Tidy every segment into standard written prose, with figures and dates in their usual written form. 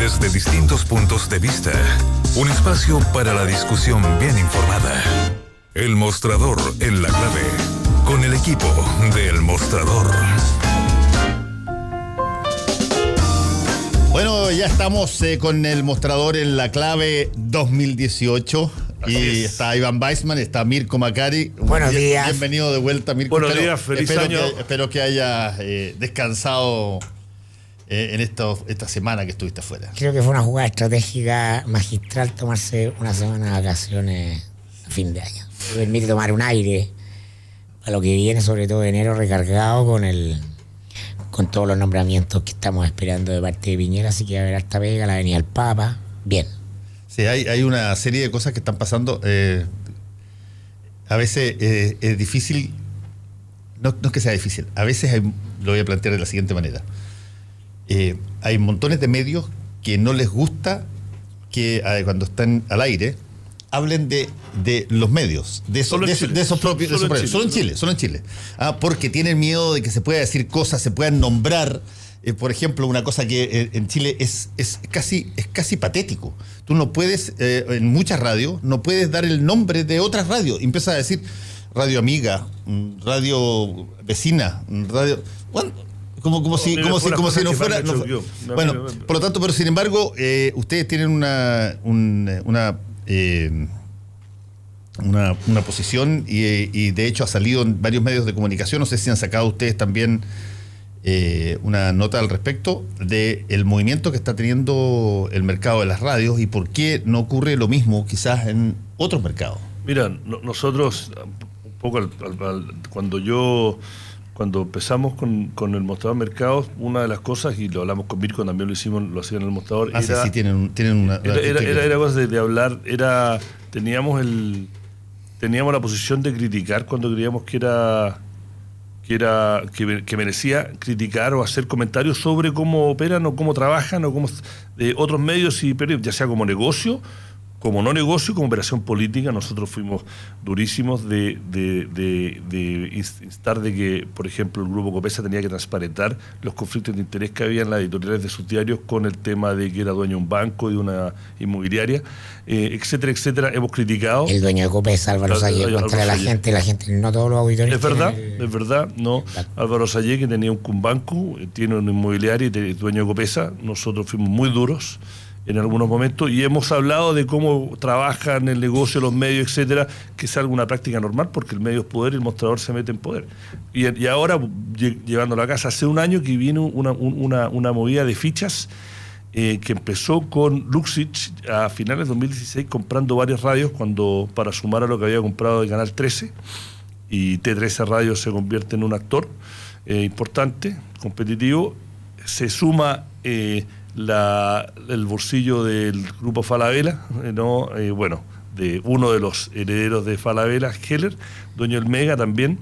desde distintos puntos de vista. Un espacio para la discusión bien informada. El Mostrador en la Clave, con el equipo de El Mostrador. Bueno, ya estamos con El Mostrador en la Clave 2018. Y está Iván Weissman, está Mirko Macari. Buenos días. Bienvenido de vuelta, Mirko. Buenos días, feliz año. Espero que haya descansado en esta semana que estuviste afuera. Creo que fue una jugada estratégica magistral tomarse una semana de vacaciones a fin de año. Me permite tomar un aire a lo que viene, sobre todo enero, recargado con todos los nombramientos que estamos esperando de parte de Piñera. Así que va a haber harta pega, la venida del Papa. Bien. Sí, hay una serie de cosas que están pasando. A veces es difícil, no es que sea difícil, a veces lo voy a plantear de la siguiente manera. Hay montones de medios que no les gusta que cuando están al aire hablen de los medios, de esos propios. Solo en Chile. Porque tienen miedo de que se pueda decir cosas, se puedan nombrar. Por ejemplo, una cosa que en Chile es casi patético. Tú no puedes, en muchas radios, no puedes dar el nombre de otras radios. Empiezas a decir radio amiga, radio vecina, radio... Bueno, como si no fuera... Bueno, por lo tanto, pero sin embargo, ustedes tienen una posición y de hecho ha salido en varios medios de comunicación. No sé si han sacado ustedes también una nota al respecto del movimiento que está teniendo el mercado de las radios y por qué no ocurre lo mismo quizás en otros mercados. Mira, nosotros un poco cuando empezamos con el mostrador de mercados, una de las cosas, y lo hablamos con Mirko, también lo hacían en el mostrador, era, sí, tienen una... Era cosa de hablar, teníamos la posición de criticar cuando creíamos que merecía criticar o hacer comentarios sobre cómo operan o cómo trabajan o cómo otros medios, ya sea como negocio, como no negocio, como operación política. Nosotros fuimos durísimos de instar de que, por ejemplo, el Grupo Copesa tenía que transparentar los conflictos de interés que había en las editoriales de sus diarios con el tema de que era dueño de un banco y de una inmobiliaria, etcétera, etcétera. Hemos criticado. El dueño de Copesa, Álvaro Sayé, contra la gente, no todos los auditores. Es verdad, no. Álvaro Sayé, que tenía un banco, tiene una inmobiliaria y es dueño de Copesa. Nosotros fuimos muy duros en algunos momentos y hemos hablado de cómo trabajan el negocio, los medios, etcétera, que es alguna práctica normal porque el medio es poder y el mostrador se mete en poder. Y ahora, llevándolo a casa, hace un año que viene una movida de fichas que empezó con Luxich a finales de 2016 comprando varias radios para sumar a lo que había comprado de Canal 13, y T13 Radio se convierte en un actor importante, competitivo. Se suma el bolsillo del grupo Falabella, de uno de los herederos de Falabella, Heller, dueño del Mega también,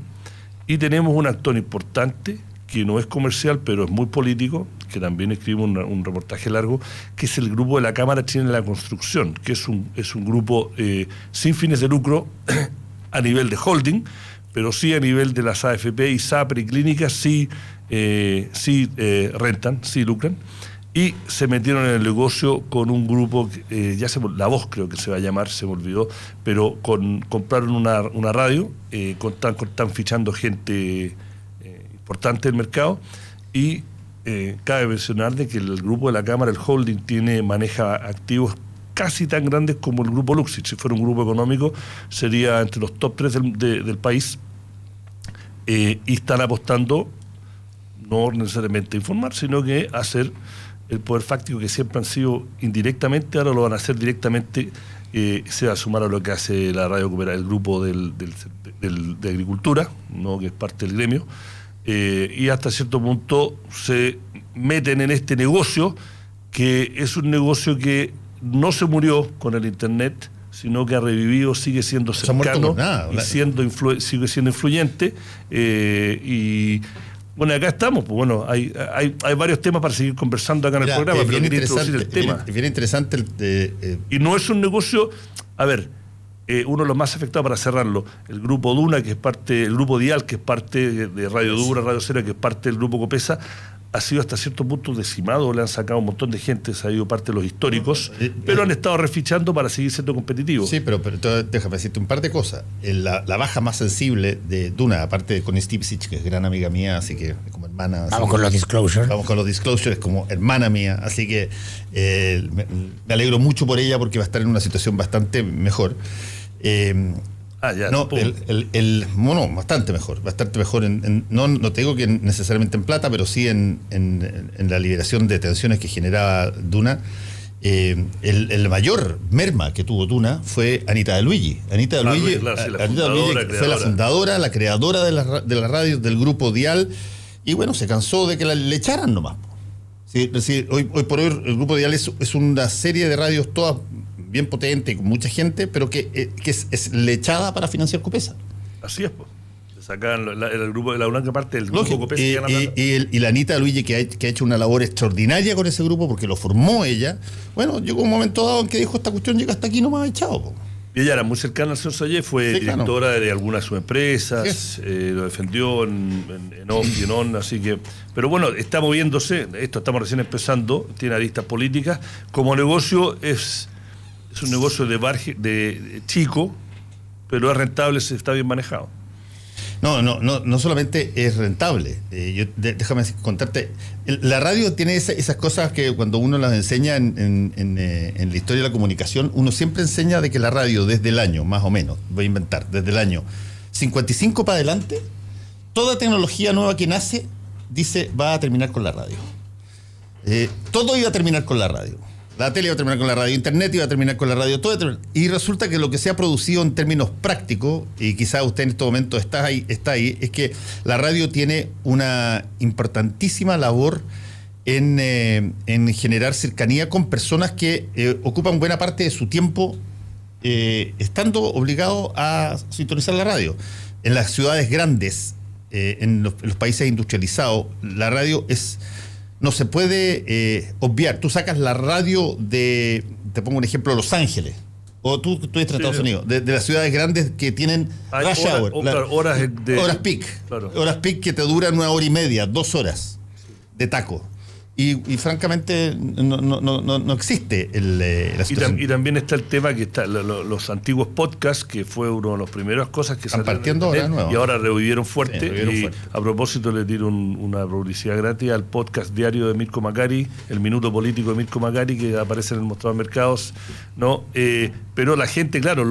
y tenemos un actor importante que no es comercial, pero es muy político, que también escribe un reportaje largo, que es el grupo de la Cámara Chilena de la Construcción, que es un grupo sin fines de lucro a nivel de holding, pero sí a nivel de las AFP y SAPRE y clínicas sí rentan, sí lucran. Y se metieron en el negocio con un grupo, La Voz creo que se va a llamar, se me olvidó, pero compraron una radio, están fichando gente importante del mercado, y cabe mencionar de que el grupo de la Cámara, el holding, maneja activos casi tan grandes como el grupo Luxich. Si fuera un grupo económico, sería entre los top 3 del país, y están apostando no necesariamente a informar, sino que a hacer el poder fáctico que siempre han sido indirectamente, ahora lo van a hacer directamente. Se va a sumar a lo que hace la radio cooperativa, el grupo de agricultura, ¿no?, que es parte del gremio, y hasta cierto punto se meten en este negocio, que es un negocio que no se murió con el internet, sino que ha revivido, sigue siendo cercano, y sigue siendo influyente, y bueno, acá estamos, pues bueno, hay varios temas para seguir conversando acá en el programa, pero quería introducir el tema. Es bien interesante y no es un negocio, uno de los más afectados, para cerrarlo, el grupo Duna, que es parte, el grupo Dial, que es parte de Radio Dura, Radio Cero, que es parte del grupo Copesa, ha sido hasta cierto punto decimado, le han sacado un montón de gente, se ha ido parte de los históricos, pero han estado refichando para seguir siendo competitivos. Sí, pero déjame decirte un par de cosas. La baja más sensible de Duna, aparte de Connie Stipicic, que es gran amiga mía, así que como hermana... Vamos con los disclosures. Vamos con los disclosures como hermana mía, así que me alegro mucho por ella porque va a estar en una situación bastante mejor. Bastante mejor no te digo que necesariamente en plata, pero sí en la liberación de tensiones que generaba Duna. El mayor merma que tuvo Duna fue Anita de Luigi. Anita de Luigi fue la fundadora, la creadora de la radio, del grupo Dial, y bueno, se cansó de que le echaran nomás. Sí, hoy por hoy el grupo Dial es una serie de radios todas bien potente y con mucha gente, pero que es lechada para financiar Copesa. Así es, pues. Sacan el grupo de la blanca parte del grupo Copesa y la Anita Luigi, que ha hecho una labor extraordinaria con ese grupo porque lo formó ella. Bueno, llegó un momento dado en que dijo, esta cuestión llega hasta aquí, no me ha echado. Po. Y ella era muy cercana al señor Sayé, fue directora de algunas de sus empresas, lo defendió en off y en on, así que... Pero bueno, está moviéndose, estamos recién empezando, tiene aristas políticas. Como negocio es un negocio de chico, pero es rentable, está bien manejado. No solamente es rentable. Déjame contarte. La radio tiene esas cosas que cuando uno las enseña en la historia de la comunicación, uno siempre enseña de que la radio desde el año, más o menos, voy a inventar, desde el año 55 para adelante, toda tecnología nueva que nace, dice, va a terminar con la radio. Todo iba a terminar con la radio. La tele iba a terminar con la radio, internet iba a terminar con la radio, todo. Y resulta que lo que se ha producido en términos prácticos, y quizás usted en este momento está ahí, es que la radio tiene una importantísima labor en generar cercanía con personas que ocupan buena parte de su tiempo estando obligados a sintonizar la radio. En las ciudades grandes, en los países industrializados, la radio no se puede obviar. Tú sacas la radio te pongo un ejemplo, Los Ángeles, o tú estás en Estados Unidos, de las ciudades grandes que tienen rush hour, horas peak, claro. Horas peak que te duran 1 hora y media, 2 horas de taco. Y francamente no existe la situación. Y también está el tema que está los antiguos podcasts, que fue una de las primeras cosas que están partiendo ahora nuevo. Y ahora revivieron fuerte. A propósito, le tiro una publicidad gratis al podcast diario de Mirko Macari, el Minuto Político de Mirko Macari, que aparece en el Mostrador de Mercados, ¿no? Pero la gente, claro,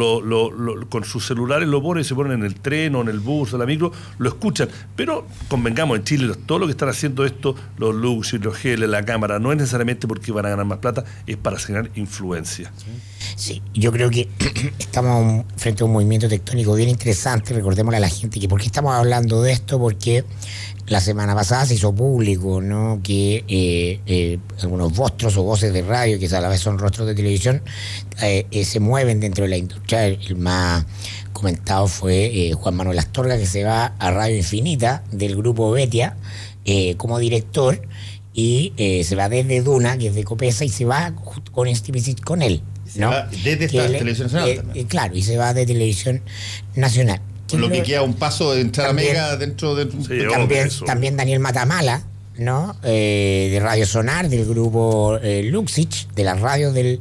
con sus celulares lo ponen, se ponen en el tren o en el bus o en la micro, lo escuchan. Pero convengamos, en Chile todo lo que están haciendo esto, los Lux y los G, la cámara, no es necesariamente porque van a ganar más plata, es para generar influencia. Sí, yo creo que estamos frente a un movimiento tectónico bien interesante. Recordémosle a la gente que por qué estamos hablando de esto, porque la semana pasada se hizo público, ¿no?, que algunos rostros o voces de radio, que a la vez son rostros de televisión, se mueven dentro de la industria. El más comentado fue Juan Manuel Astorga, que se va a Radio Infinita del grupo Betia como director. Y se va desde Duna, que es de Copesa, y se va con él. ¿No? Desde Televisión Nacional también. Claro, y se va de Televisión Nacional. Con lo que queda un paso de entrar también, a Mega dentro de... Sí, también Daniel Matamala, ¿no? De Radio Sonar, del grupo Luxich, de las radios del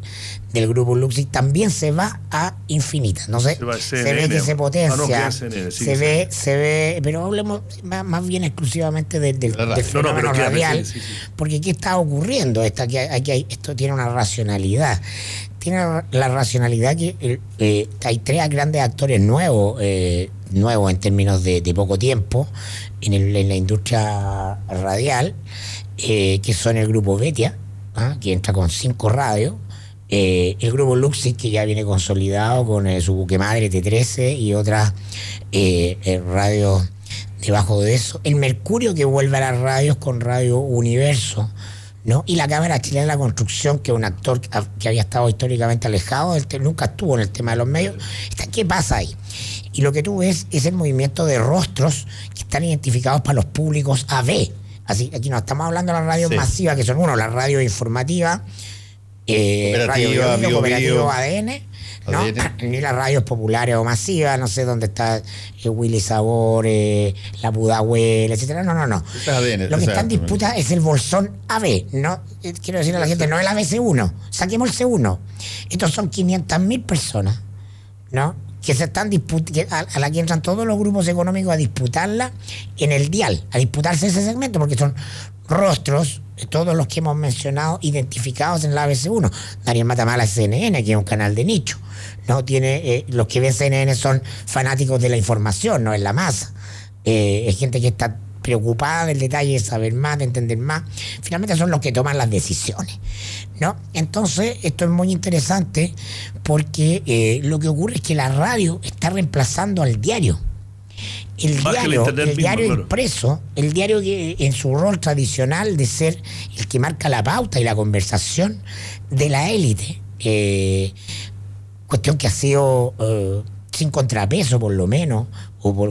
grupo Luxich, también se va a Infinita. No sé, se ve que se potencia, se ve, pero hablemos más bien exclusivamente del fenómeno radial, porque ¿qué está ocurriendo? Esto tiene una racionalidad. Tiene la racionalidad que hay 3 grandes actores nuevos en términos de poco tiempo en la industria radial, que son el grupo Betia, que entra con 5 radios, el grupo Luxich, que ya viene consolidado con su buque madre T13 y otras radios debajo de eso, el Mercurio, que vuelve a las radios con Radio Universo, ¿no? Y la Cámara Chilena de la Construcción, que es un actor que había estado históricamente alejado, nunca estuvo en el tema de los medios. ¿Qué pasa ahí? Y lo que tú ves es el movimiento de rostros que están identificados para los públicos AB. Así, aquí no estamos hablando de las radios masivas, que son la radio informativa, Radio Bio Bio, Cooperativo ADN, ¿no? ADN. Ni las radios populares o masivas, no sé dónde está Willy Sabor, la Pudahuel, etcétera. No. Es ADN, Lo que está en disputa es el Bolsón AB, ¿no? Quiero decirle a la gente, no el ABC1, saquemos el C1. Estos son 500.000 personas, ¿no? Que se están a la que entran todos los grupos económicos a disputarla en el dial, a disputarse ese segmento, porque son rostros, todos los que hemos mencionado, identificados en la ABC1. Daniel Matamala es CNN, que es un canal de nicho. No tiene, los que ven CNN son fanáticos de la información, no es la masa. Es gente que está preocupada del detalle, de saber más, de entender más. Finalmente son los que toman las decisiones, ¿no? Entonces, esto es muy interesante porque lo que ocurre es que la radio está reemplazando al diario. El diario impreso, el diario que en su rol tradicional de ser el que marca la pauta y la conversación de la élite, cuestión que ha sido sin contrapeso por lo menos,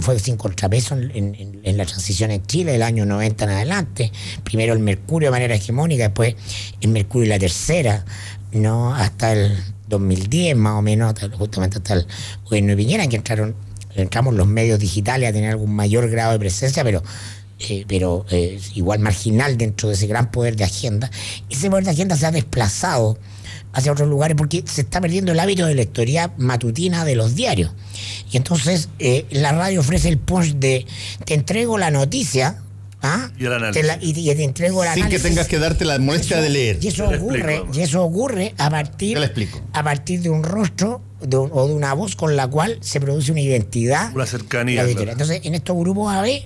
fue sin contrapeso en la transición en Chile del año 90 en adelante. Primero el Mercurio de manera hegemónica, después el Mercurio y la Tercera, ¿no? Hasta el 2010 más o menos, justamente hasta el gobierno de Piñera, en que entramos los medios digitales a tener algún mayor grado de presencia, pero igual marginal dentro de ese gran poder de agenda. Ese poder de agenda se ha desplazado hacia otros lugares porque se está perdiendo el hábito de lectoría matutina de los diarios. Y entonces la radio ofrece el punch de te entrego la noticia, y el análisis. Y te entrego el análisis. Sin que tengas que darte la molestia de leer. Y eso ocurre a partir de un rostro o de una voz con la cual se produce una identidad. Una cercanía. Claro. Entonces, en estos grupos AB,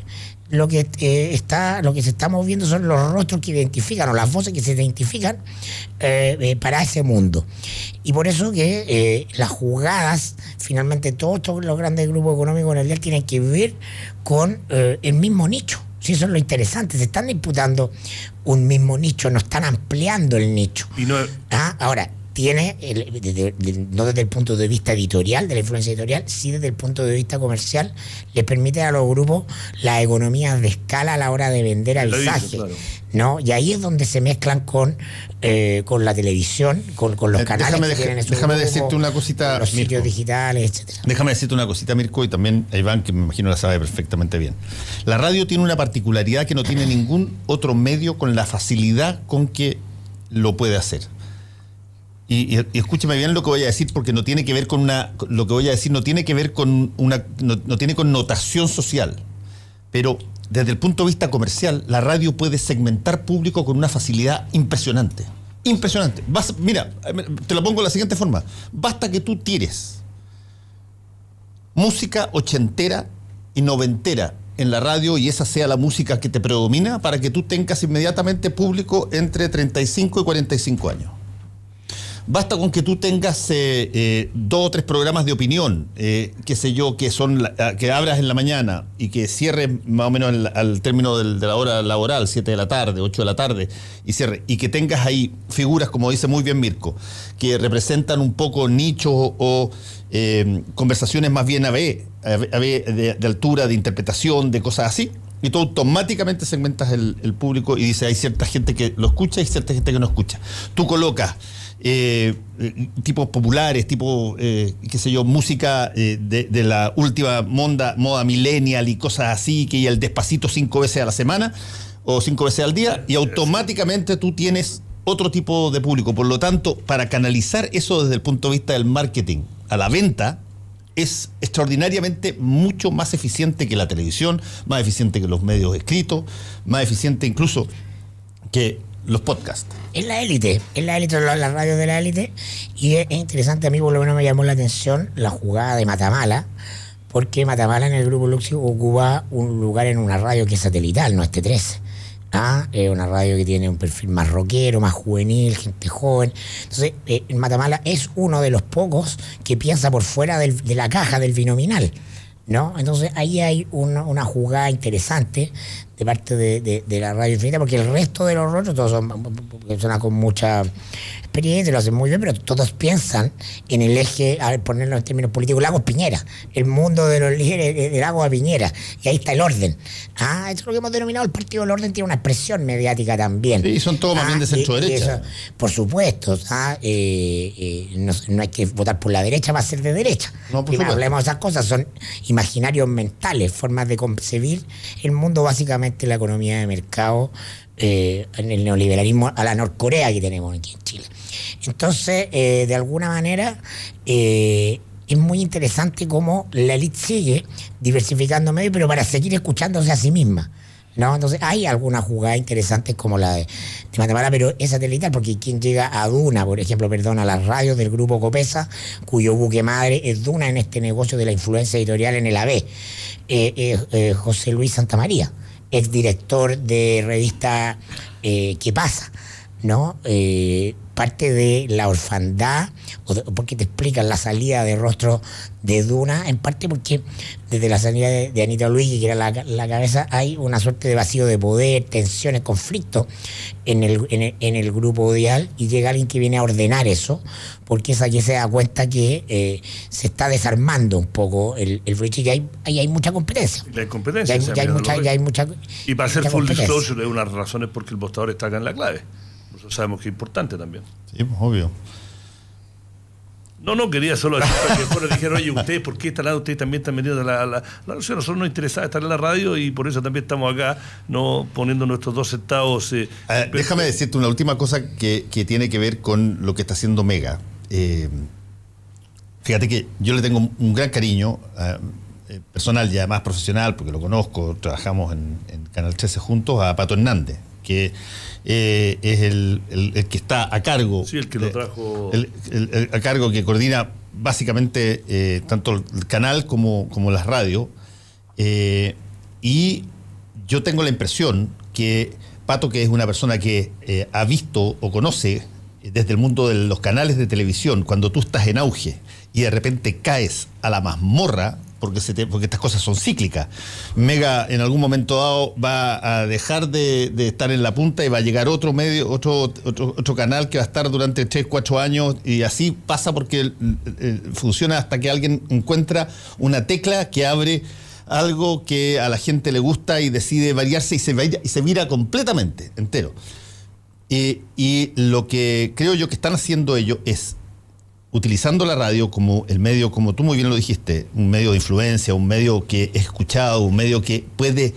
lo que se está moviendo son los rostros que identifican o las voces que se identifican para ese mundo. Y por eso que las jugadas, finalmente todos los grandes grupos económicos en el día tienen que ver con el mismo nicho. Sí, eso es lo interesante. Se están disputando un mismo nicho, no están ampliando el nicho. Ahora, tiene, no desde el punto de vista editorial, de la influencia editorial, sí desde el punto de vista comercial, les permite a los grupos las economías de escala a la hora de vender avisaje, claro, ¿no? Y ahí es donde se mezclan con la televisión, con los canales que tienen esos déjame grupos, decirte una cosita, los sitios digitales, etcétera. Déjame decirte una cosita, Mirko, y también a Iván, que me imagino la sabe perfectamente bien. La radio tiene una particularidad que no tiene ningún otro medio con la facilidad con que lo puede hacer. Y escúcheme bien lo que voy a decir, porque no tiene que ver con lo que voy a decir no tiene que ver con no tiene connotación social. Pero desde el punto de vista comercial, la radio puede segmentar público con una facilidad impresionante. Impresionante. Mira, te lo pongo de la siguiente forma. Basta que tú tires música ochentera y noventera en la radio y esa sea la música que te predomina para que tú tengas inmediatamente público entre 35 y 45 años. Basta con que tú tengas 2 o 3 programas de opinión, qué sé yo, que abras en la mañana y que cierres más o menos al término de la hora laboral, 7 de la tarde, 8 de la tarde, y cierre, y que tengas ahí figuras, como dice muy bien Mirko, que representan un poco nichos o conversaciones más bien de altura, de interpretación, de cosas así. Y tú automáticamente segmentas el público y dices, hay cierta gente que lo escucha y cierta gente que no escucha. Tú colocas tipos populares, qué sé yo, música de la última moda millennial y cosas así, que el Despacito 5 veces a la semana o 5 veces al día, y automáticamente tú tienes otro tipo de público. Por lo tanto, para canalizar eso desde el punto de vista del marketing a la venta, es extraordinariamente mucho más eficiente que la televisión, más eficiente que los medios escritos, más eficiente incluso que los podcasts. Es la élite, la radio de la élite, y es interesante. A mí por lo menos me llamó la atención la jugada de Matamala, porque Matamala en el grupo Luxio ocupa un lugar en una radio que es satelital, no es T13. Es una radio que tiene un perfil más rockero, más juvenil, gente joven. Entonces, Matamala es uno de los pocos que piensa por fuera de la caja del binominal, ¿no? Entonces, ahí hay una jugada interesante de parte de la radio infinita, porque el resto de los rostros todos son personas con mucha experiencia, lo hacen muy bien, pero todos piensan en el eje, a ver, ponerlo en términos políticos, Lagos Piñera, el mundo de los líderes de Lagos a Piñera, y ahí está el orden. Eso es lo que hemos denominado el partido del orden, tiene una expresión mediática también. Sí, son todos más bien de centro-derecha. Por supuesto, no hay que votar por la derecha para ser de derecha. No, por supuesto. Hablemos de esas cosas, son imaginarios mentales, formas de concebir el mundo, básicamente la economía de mercado, en el neoliberalismo a la Norcorea que tenemos aquí en Chile. Entonces, de alguna manera, es muy interesante cómo la élite sigue diversificando medios, pero para seguir escuchándose a sí misma, ¿no? Entonces, hay algunas jugadas interesantes como la de Matamala, pero es satelital, porque quien llega a Duna, por ejemplo, a las radios del grupo Copesa, cuyo buque madre es Duna en este negocio de la influencia editorial en el AB, José Luis Santamaría, exdirector de revista ¿Qué pasa? ¿No? Parte de la orfandad, porque te explican la salida de rostro de Duna, en parte porque desde la salida de Anita Luigi, que era la cabeza, hay una suerte de vacío de poder, tensiones, conflictos en el grupo Dial, y llega alguien que viene a ordenar eso, porque es aquí se da cuenta que se está desarmando un poco el fluido, y que hay mucha competencia. Y hay competencia. Y para hacer full disclosure, es una de las razones porque el Mostrador está acá en la clave. Nosotros sabemos que es importante también. Sí, pues, obvio. No, quería solo decir para que después dijeron, oye, ustedes, ¿por qué están ustedes también están metidos en la radio? Nosotros nos interesaba estar en la radio y por eso también estamos acá, no poniendo nuestros 2 centavos. Déjame decirte una última cosa que tiene que ver con lo que está haciendo Mega. Fíjate que yo le tengo un gran cariño personal y además profesional, porque lo conozco, trabajamos en Canal 13 juntos, a Pato Hernández, que es el que está a cargo. Sí, el que lo trajo. A cargo, que coordina básicamente tanto el canal como las radios. Y yo tengo la impresión que Pato, que es una persona que ha visto o conoce desde el mundo de los canales de televisión, cuando tú estás en auge y de repente caes a la mazmorra, porque estas cosas son cíclicas. Mega en algún momento dado va a dejar de estar en la punta y va a llegar otro medio, otro canal que va a estar durante 3, 4 años, y así pasa porque funciona hasta que alguien encuentra una tecla que abre algo que a la gente le gusta y decide variarse y se vira completamente entero. Y lo que creo yo que están haciendo ellos es utilizando la radio como el medio, como tú muy bien lo dijiste, un medio de influencia, un medio que es escuchado, un medio que puede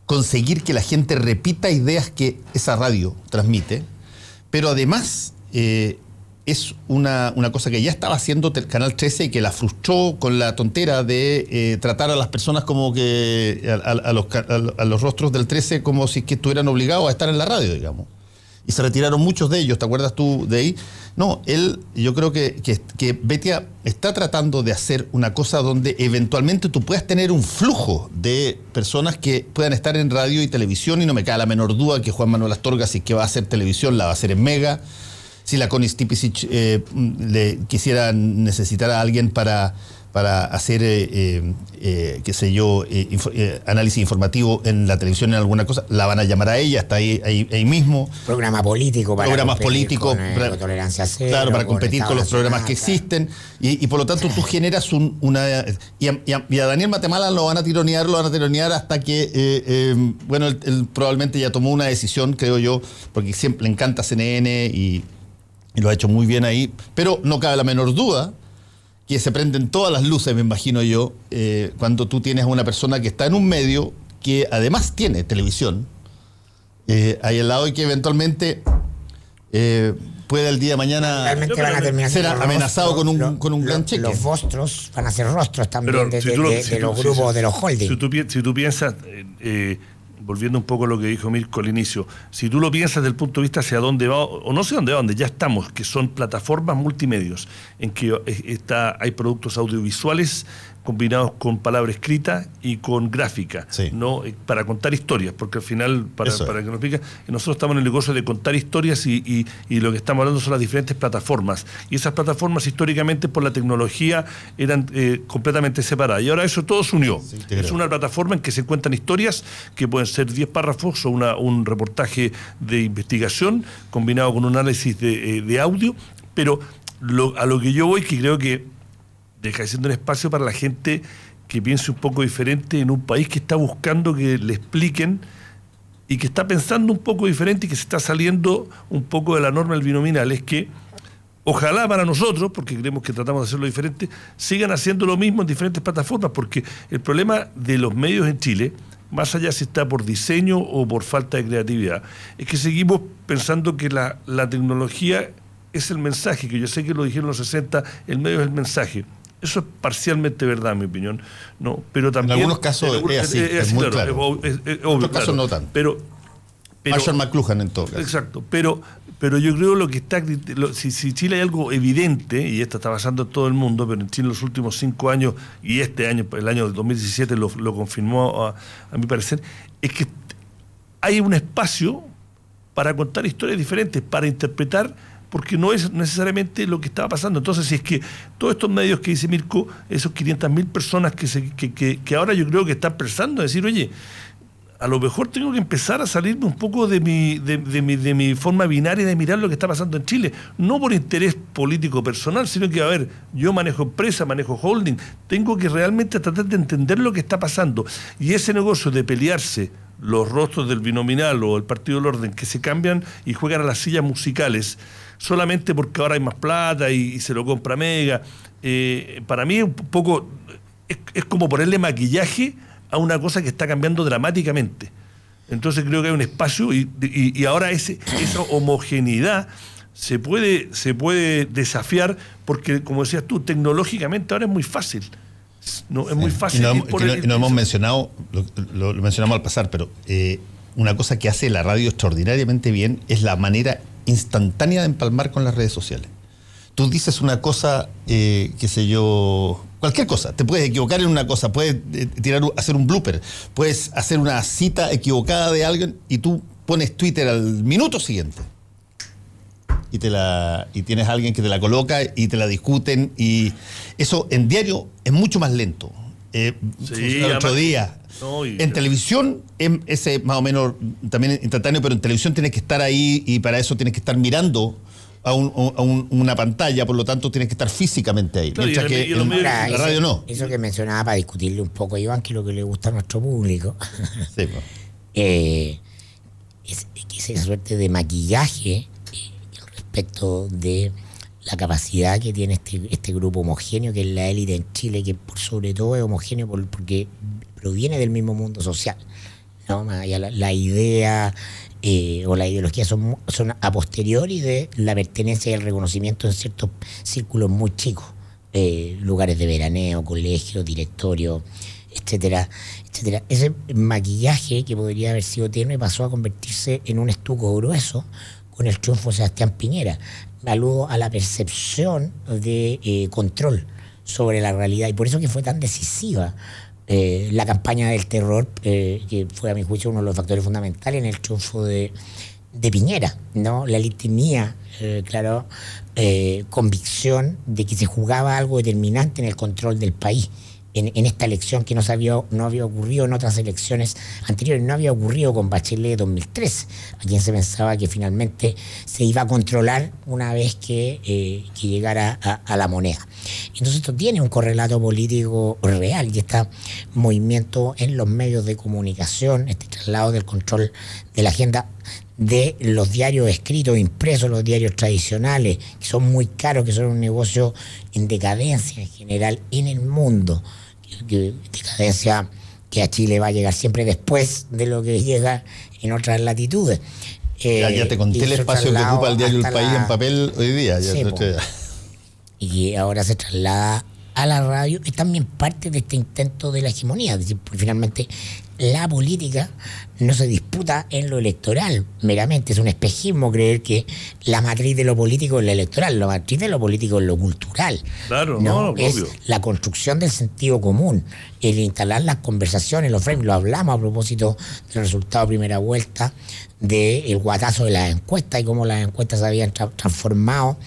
conseguir que la gente repita ideas que esa radio transmite, pero además es una cosa que ya estaba haciendo Canal 13 y que la frustró con la tontera de tratar a las personas como que a los rostros del 13 como si que estuvieran obligados a estar en la radio, digamos. Y se retiraron muchos de ellos, ¿te acuerdas tú de ahí? No, yo creo que Betia está tratando de hacer una cosa donde eventualmente tú puedas tener un flujo de personas que puedan estar en radio y televisión, y no me cabe la menor duda que Juan Manuel Astorga, si es que va a hacer televisión, la va a hacer en Mega. Si la Connie Stipicic le quisiera necesitar a alguien para hacer, qué sé yo, análisis informativo en la televisión, en alguna cosa, la van a llamar a ella, está ahí mismo. Programa político para programas políticos, con tolerancia cero, claro, para competir con los programas que claro. existen, y por lo tanto tú generas una... Y a Daniel Matamala lo van a tironear hasta que, bueno, él probablemente ya tomó una decisión, creo yo, porque siempre le encanta CNN y lo ha hecho muy bien ahí, pero no cabe la menor duda que se prenden todas las luces, me imagino yo, cuando tú tienes a una persona que está en un medio que además tiene televisión ahí al lado, y que eventualmente puede el día de mañana ser amenazado con un gran cheque. Los rostros van a ser rostros también de los grupos de los holdings. Si tú piensas, volviendo un poco a lo que dijo Mirko al inicio, si tú lo piensas desde el punto de vista hacia dónde va, o no sé dónde va, donde ya estamos, que son plataformas multimedios, en que hay productos audiovisuales combinados con palabra escrita y con gráfica, Sí. ¿no? Para contar historias, porque al final, para que nos explique, nosotros estamos en el negocio de contar historias y lo que estamos hablando son las diferentes plataformas. Y esas plataformas históricamente por la tecnología eran completamente separadas. Y ahora eso todo se unió. Sí, es una plataforma en que se cuentan historias que pueden ser 10 párrafos o un reportaje de investigación combinado con un análisis de audio, pero a lo que yo voy, que creo que deja siendo un espacio para la gente que piense un poco diferente en un país que está buscando que le expliquen y que está pensando un poco diferente y que se está saliendo un poco de la norma del binominal. Es que ojalá para nosotros, porque creemos que tratamos de hacerlo diferente, sigan haciendo lo mismo en diferentes plataformas, porque el problema de los medios en Chile, más allá si está por diseño o por falta de creatividad, es que seguimos pensando que la tecnología es el mensaje, que yo sé que lo dijeron los 60, el medio es el mensaje. Eso es parcialmente verdad, en mi opinión, ¿no? Pero también, en algunos casos es así, es muy claro. Es obvio, en otros casos no tanto. Pero Marshall McLuhan en todo caso. Exacto, pero yo creo lo que está... Si Chile hay algo evidente, y esto está pasando en todo el mundo, pero en Chile en los últimos 5 años, y este año, el año 2017 lo confirmó a mi parecer, es que hay un espacio para contar historias diferentes, para interpretar, porque no es necesariamente lo que estaba pasando. Entonces, si es que todos estos medios que dice Mirko, esos 500.000 personas que ahora yo creo que están pensando, decir, oye, a lo mejor tengo que empezar a salirme un poco de mi forma binaria de mirar lo que está pasando en Chile, no por interés político personal, sino que, a ver, yo manejo empresa, manejo holding, tengo que realmente tratar de entender lo que está pasando. Y ese negocio de pelearse los rostros del binominal o el Partido del Orden, que se cambian y juegan a las sillas musicales, solamente porque ahora hay más plata y se lo compra Mega, para mí un poco es como ponerle maquillaje a una cosa que está cambiando dramáticamente. Entonces creo que hay un espacio y ahora esa homogeneidad se puede desafiar porque, como decías tú, tecnológicamente ahora es muy fácil. No, es muy fácil. Y no hemos mencionado, lo mencionamos al pasar, pero una cosa que hace la radio extraordinariamente bien es la manera instantánea de empalmar con las redes sociales. Tú dices una cosa, qué sé yo, cualquier cosa, te puedes equivocar en una cosa, puedes hacer un blooper, puedes hacer una cita equivocada de alguien y tú pones Twitter al minuto siguiente. Y tienes a alguien que te la coloca y te la discuten, y eso en diario es mucho más lento. El otro día. En televisión ese más o menos también instantáneo, pero en televisión tienes que estar ahí y para eso tienes que estar mirando a una pantalla, por lo tanto tienes que estar físicamente ahí. Claro, mientras que en la radio no. Eso que mencionaba para discutirle un poco a Iván, que es lo que le gusta a nuestro público. Sí, pues. Es esa suerte de maquillaje respecto de la capacidad que tiene este grupo homogéneo, que es la élite en Chile, que por sobre todo es homogéneo porque proviene del mismo mundo social, ¿no? La idea o la ideología son a posteriori de la pertenencia y el reconocimiento en ciertos círculos muy chicos, lugares de veraneo, colegios, directorios, etcétera, etcétera. Ese maquillaje que podría haber sido tenue pasó a convertirse en un estuco grueso con el triunfo de Sebastián Piñera, aludo a la percepción de control sobre la realidad, y por eso que fue tan decisiva la campaña del terror, que fue a mi juicio uno de los factores fundamentales en el triunfo de Piñera, ¿no? La élite tenía, claro, convicción de que se jugaba algo determinante en el control del país. En esta elección que no había ocurrido en otras elecciones anteriores, no había ocurrido con Bachelet 2013, a quien se pensaba que finalmente se iba a controlar una vez que llegara a la moneda. Entonces esto tiene un correlato político real, y este movimiento en los medios de comunicación, este traslado del control de la agenda de los diarios escritos, impresos, los diarios tradicionales, que son muy caros, que son un negocio en decadencia en general en el mundo, decadencia que a Chile va a llegar siempre después de lo que llega en otras latitudes. Ya te conté el espacio que ocupa el diario El País en papel hoy día. Y ahora se traslada a la radio, es también parte de este intento de la hegemonía. Es decir, porque finalmente la política no se dispone disputa en lo electoral, meramente. Es un espejismo creer que la matriz de lo político es lo electoral, la matriz de lo político es lo cultural. Claro, es obvio. la construcción del sentido común, el instalar las conversaciones, los frames. Lo hablamos a propósito del resultado de primera vuelta del guatazo de las encuestas y cómo las encuestas se habían transformado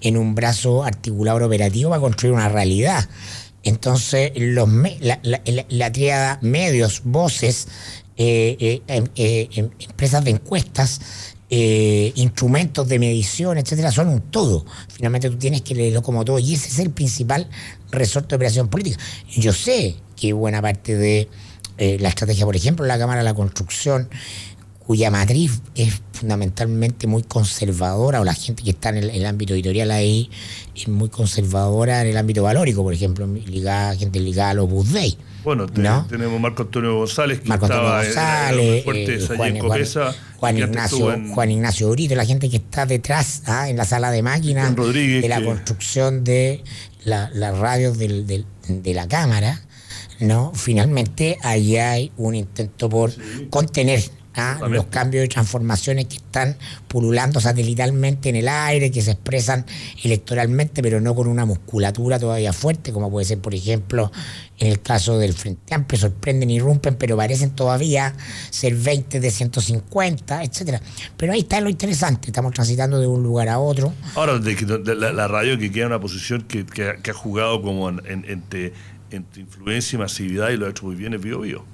en un brazo articulador operativo para construir una realidad. Entonces, la tríada medios, voces, empresas de encuestas, instrumentos de medición, etcétera, son un todo. Finalmente tú tienes que leerlo como todo, y ese es el principal resorte de operación política. Yo sé que buena parte de la estrategia, por ejemplo, en la Cámara de la Construcción, cuya matriz es fundamentalmente muy conservadora, o la gente que está en el ámbito editorial ahí es muy conservadora en el ámbito valórico, por ejemplo, gente ligada a los Opus Dei. Bueno, ¿no? Tenemos Marco Antonio González, que Marco Antonio estaba González, Juan Ignacio Brito, la gente que está detrás, en la sala de máquinas de la construcción de las radios de la Cámara, ¿no? Finalmente ahí hay un intento por contener los cambios y transformaciones que están pululando satelitalmente en el aire, que se expresan electoralmente, pero no con una musculatura todavía fuerte, como puede ser, por ejemplo, en el caso del Frente Amplio. Sorprenden, irrumpen, pero parecen todavía ser 20 de 150, etcétera. Pero ahí está lo interesante, estamos transitando de un lugar a otro. Ahora, la radio que queda en una posición que ha jugado como entre influencia y masividad, y lo ha hecho muy bien, es Bío Bío.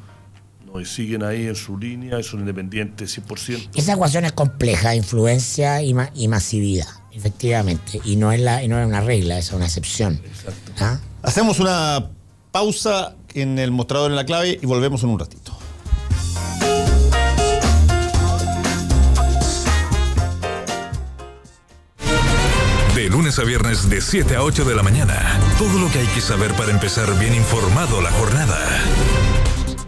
Y siguen ahí en su línea, son independientes 100%. Esa ecuación es compleja, influencia y masividad, efectivamente. Y no es una regla, es una excepción. Exacto. Hacemos una pausa en el mostrador en la clave y volvemos en un ratito. De lunes a viernes de 7 a 8 de la mañana. Todo lo que hay que saber para empezar bien informado la jornada.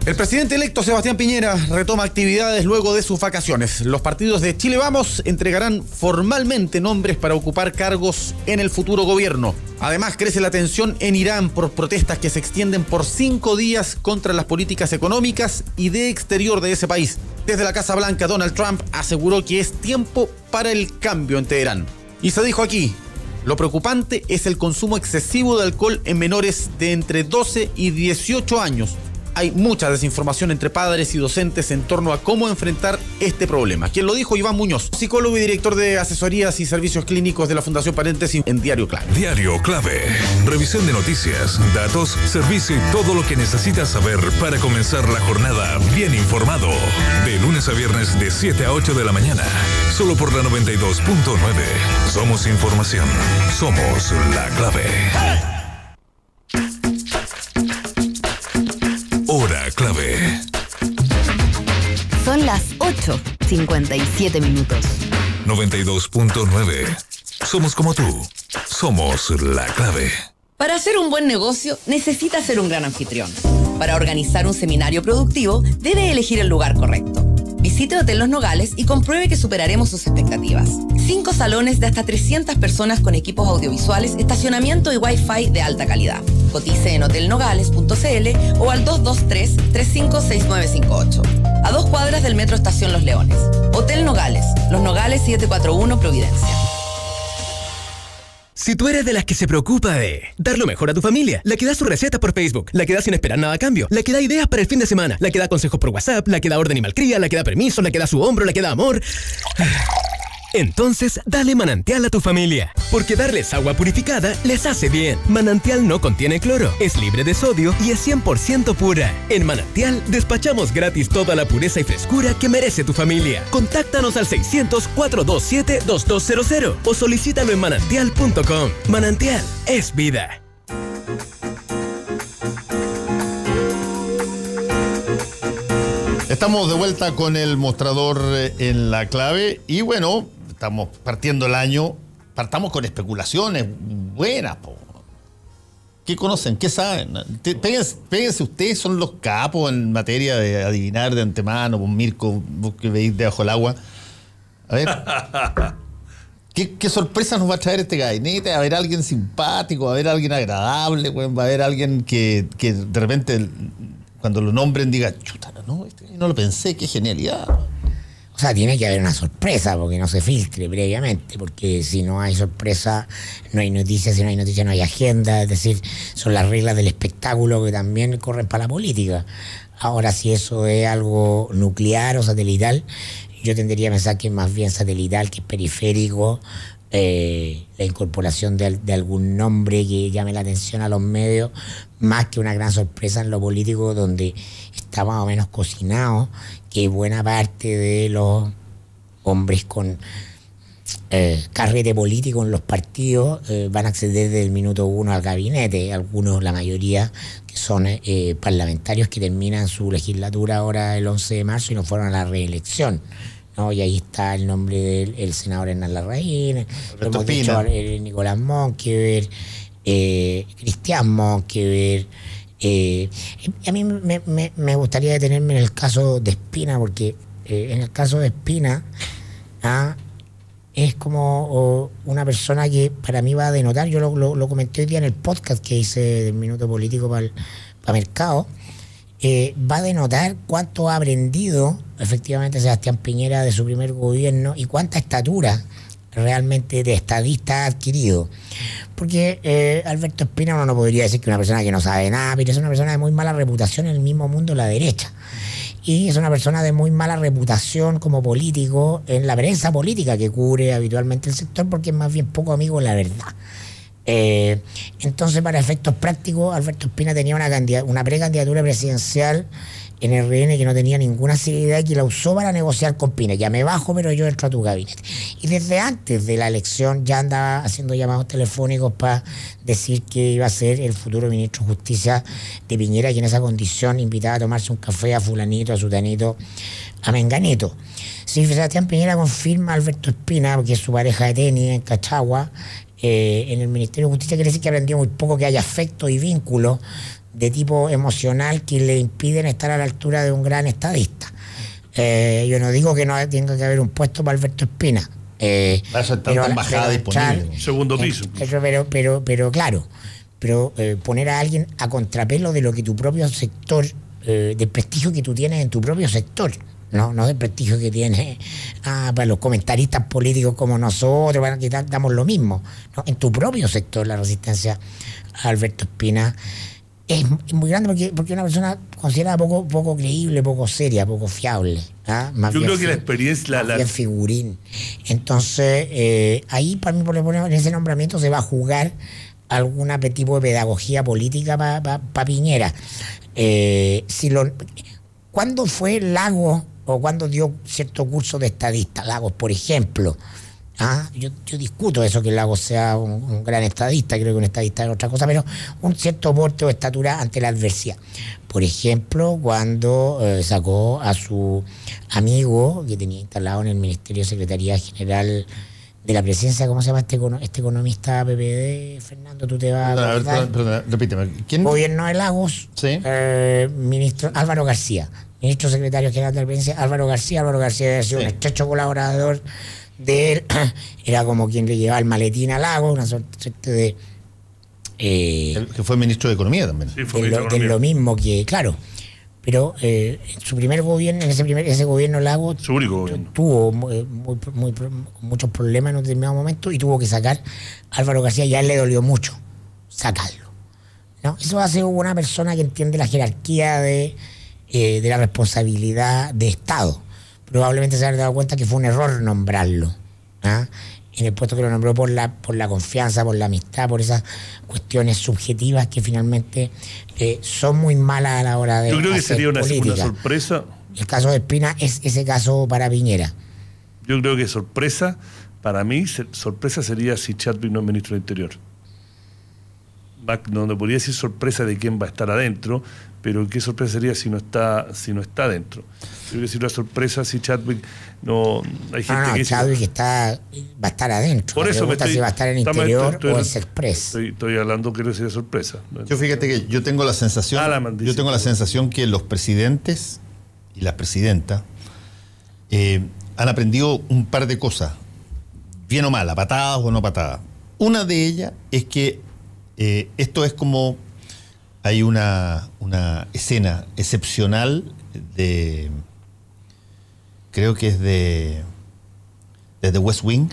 El presidente electo Sebastián Piñera retoma actividades luego de sus vacaciones. Los partidos de Chile Vamos entregarán formalmente nombres para ocupar cargos en el futuro gobierno. Además, crece la tensión en Irán por protestas que se extienden por 5 días contra las políticas económicas y de exterior de ese país. Desde la Casa Blanca, Donald Trump aseguró que es tiempo para el cambio en Teherán. Y se dijo aquí: lo preocupante es el consumo excesivo de alcohol en menores de entre 12 y 18 años. Hay mucha desinformación entre padres y docentes en torno a cómo enfrentar este problema. Quien lo dijo, Iván Muñoz, psicólogo y director de asesorías y servicios clínicos de la Fundación Paréntesis, en Diario Clave. Diario Clave. Revisión de noticias, datos, servicio y todo lo que necesitas saber para comenzar la jornada bien informado. De lunes a viernes de 7 a 8 de la mañana. Solo por la 92.9. Somos información. Somos la clave. Hora clave. Son las 8:57 minutos. 92.9. Somos como tú. Somos la clave. Para hacer un buen negocio, necesita ser un gran anfitrión. Para organizar un seminario productivo, debe elegir el lugar correcto. Visite Hotel Los Nogales y compruebe que superaremos sus expectativas. 5 salones de hasta 300 personas con equipos audiovisuales, estacionamiento y Wi-Fi de alta calidad. Cotice en hotelnogales.cl o al 223-356958. A 2 cuadras del Metro Estación Los Leones. Hotel Nogales, Los Nogales 741 Providencia. Si tú eres de las que se preocupa de dar lo mejor a tu familia, la que da su receta por Facebook, la que da sin esperar nada a cambio, la que da ideas para el fin de semana, la que da consejos por WhatsApp, la que da orden y malcría, la que da permiso, la que da su hombro, la que da amor... Entonces, dale Manantial a tu familia, porque darles agua purificada les hace bien. Manantial no contiene cloro, es libre de sodio y es 100% pura. En Manantial despachamos gratis toda la pureza y frescura que merece tu familia. Contáctanos al 600-427-2200 o solicítalo en manantial.com. Manantial es vida. Estamos de vuelta con el mostrador en la clave y bueno, estamos partiendo el año, partamos con especulaciones buenas, po. ¿Qué conocen? ¿Qué saben? Péguense ustedes, son los capos en materia de adivinar de antemano, pues Mirko, vos que veis debajo del agua. A ver, ¿qué sorpresa nos va a traer este gabinete? ¿Va a haber alguien simpático? ¿Va a haber alguien agradable? ¿Va a haber alguien que de repente cuando lo nombren diga, chuta, no, no lo pensé, qué genialidad. O sea, tiene que haber una sorpresa porque no se filtre previamente, porque si no hay sorpresa, no hay noticias, si no hay noticias no hay agenda, es decir, son las reglas del espectáculo que también corren para la política. Ahora, si eso es algo nuclear o satelital, yo tendería a pensar que es más bien satelital, que es periférico, la incorporación de algún nombre que llame la atención a los medios, más que una gran sorpresa en lo político, donde está más o menos cocinado que buena parte de los hombres con carrete político en los partidos van a acceder desde el minuto 1 al gabinete. Algunos, la mayoría, que son parlamentarios que terminan su legislatura ahora el 11 de marzo y no fueron a la reelección, ¿no? Y ahí está el nombre del senador Hernán Larraín, hemos dicho Nicolás Monkever, Cristian Monkever. A mí me gustaría detenerme en el caso de Espina, porque en el caso de Espina es como una persona que para mí va a denotar, yo lo comenté hoy día en el podcast que hice del Minuto Político para Mercado, va a denotar cuánto ha aprendido efectivamente Sebastián Piñera de su primer gobierno y cuánta estatura realmente de estadista ha adquirido. Porque Alberto Espina, uno no podría decir que es una persona que no sabe nada, pero es una persona de muy mala reputación en el mismo mundo de la derecha. Y es una persona de muy mala reputación como político en la prensa política que cubre habitualmente el sector, porque es más bien poco amigo de la verdad. Entonces, para efectos prácticos, Alberto Espina tenía una precandidatura presidencial en RN que no tenía ninguna seriedad y que la usó para negociar con Piñera. Ya me bajo, pero yo entro a tu gabinete. Y desde antes de la elección ya andaba haciendo llamados telefónicos para decir que iba a ser el futuro ministro de Justicia de Piñera, y en esa condición invitaba a tomarse un café a fulanito, a sutanito, a menganito. Si Sebastián Piñera confirma a Alberto Espina, porque es su pareja de tenis en Cachagua, en el Ministerio de Justicia, quiere decir que aprendió muy poco, que haya afecto y vínculo de tipo emocional que le impiden estar a la altura de un gran estadista. Yo no digo que no tenga que haber un puesto para Alberto Espina. Eso está en embajada disponible. Segundo piso. Pero claro, poner a alguien a contrapelo de lo que tu propio sector, del prestigio que tú tienes en tu propio sector, no del prestigio que tienes para los comentaristas políticos como nosotros, que damos lo mismo, ¿no? En tu propio sector, la resistencia a Alberto Espina es muy grande porque es una persona considerada poco creíble, poco seria, poco fiable. Más yo bien creo que la experiencia... bien figurín. Entonces, ahí para mí, en ese nombramiento se va a jugar algún tipo de pedagogía política para Piñera. ¿Cuándo fue Lagos o cuándo dio cierto curso de estadista? Lagos, por ejemplo. Yo discuto eso, que Lagos sea un gran estadista, creo que un estadista es otra cosa, pero un cierto porte o estatura ante la adversidad. Por ejemplo, cuando sacó a su amigo que tenía instalado en el Ministerio de Secretaría General de la Presidencia, ¿cómo se llama este economista PPD? Fernando, tú te vas a acordar. Perdón, repíteme. ¿Quién? Gobierno de Lagos, sí. Ministro Álvaro García, ministro secretario general de la Presidencia, Álvaro García ha sido un estrecho colaborador de él, era como quien le llevaba el maletín a Lagos, una suerte de... que fue ministro de Economía también. Sí, fue ministro de Economía. Lo mismo que, claro, pero en su primer gobierno, en ese gobierno Lagos, su único gobierno, tuvo muchos problemas en un determinado momento y tuvo que sacar a Álvaro García, y a él le dolió mucho sacarlo, ¿no? Eso hace una persona que entiende la jerarquía de la responsabilidad de Estado. Probablemente se habrá dado cuenta que fue un error nombrarlo en el puesto que lo nombró por la confianza, por la amistad, por esas cuestiones subjetivas que finalmente son muy malas a la hora de... Yo creo que hacer sería una política. Sorpresa. El caso de Espina es ese caso para Piñera. Yo creo que sorpresa, para mí, sorpresa sería si Chadwick no es ministro del Interior. No podría decir sorpresa de quién va a estar adentro, pero qué sorpresa sería si no está adentro. Yo creo que sería una sorpresa si Chadwick no... Hay gente que Chadwick va a estar adentro. Por eso si va a estar en Interior o en Sexpress. Estoy hablando, creo que sería sorpresa. Yo fíjate que yo tengo la sensación que los presidentes y las presidentas han aprendido un par de cosas, bien o mal, a patadas o no patadas. Una de ellas es que esto es como hay una escena excepcional creo que es de The West Wing.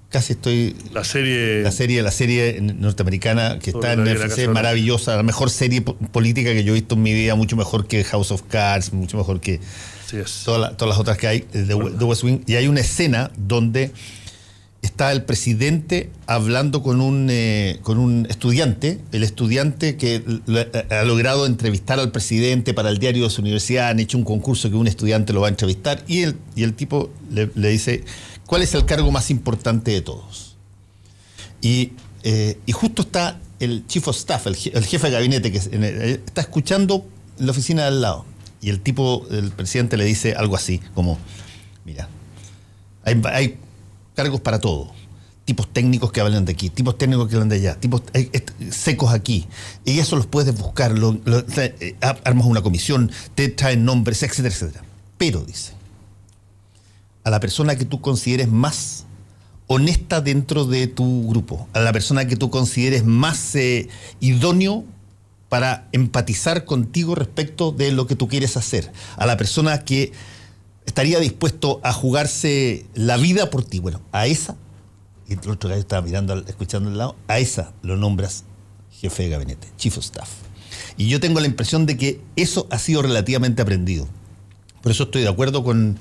Casi estoy... La serie norteamericana que está en Netflix, es maravillosa, la mejor serie política que yo he visto en mi vida, mucho mejor que House of Cards, mucho mejor que todas las otras que hay de West Wing. Y hay una escena donde está el presidente hablando con un estudiante, el estudiante que ha logrado entrevistar al presidente para el diario de su universidad, han hecho un concurso que un estudiante lo va a entrevistar, y el tipo le dice: ¿cuál es el cargo más importante de todos? Y justo está el Chief of Staff, el jefe de gabinete, que está escuchando en la oficina de al lado. Y el presidente le dice algo así, como: mira, hay cargos para todo. Tipos técnicos que hablan de aquí, tipos técnicos que hablan de allá, tipos secos aquí. Y eso los puedes buscar, armas una comisión, te traen nombres, etcétera, etcétera. Pero, dice, a la persona que tú consideres más honesta dentro de tu grupo, a la persona que tú consideres más idóneo para empatizar contigo respecto de lo que tú quieres hacer, a la persona que estaría dispuesto a jugarse la vida por ti, bueno, a esa, y el otro gallo estaba escuchando al lado, a esa lo nombras jefe de gabinete, Chief of Staff. Y yo tengo la impresión de que eso ha sido relativamente aprendido. Por eso estoy de acuerdo con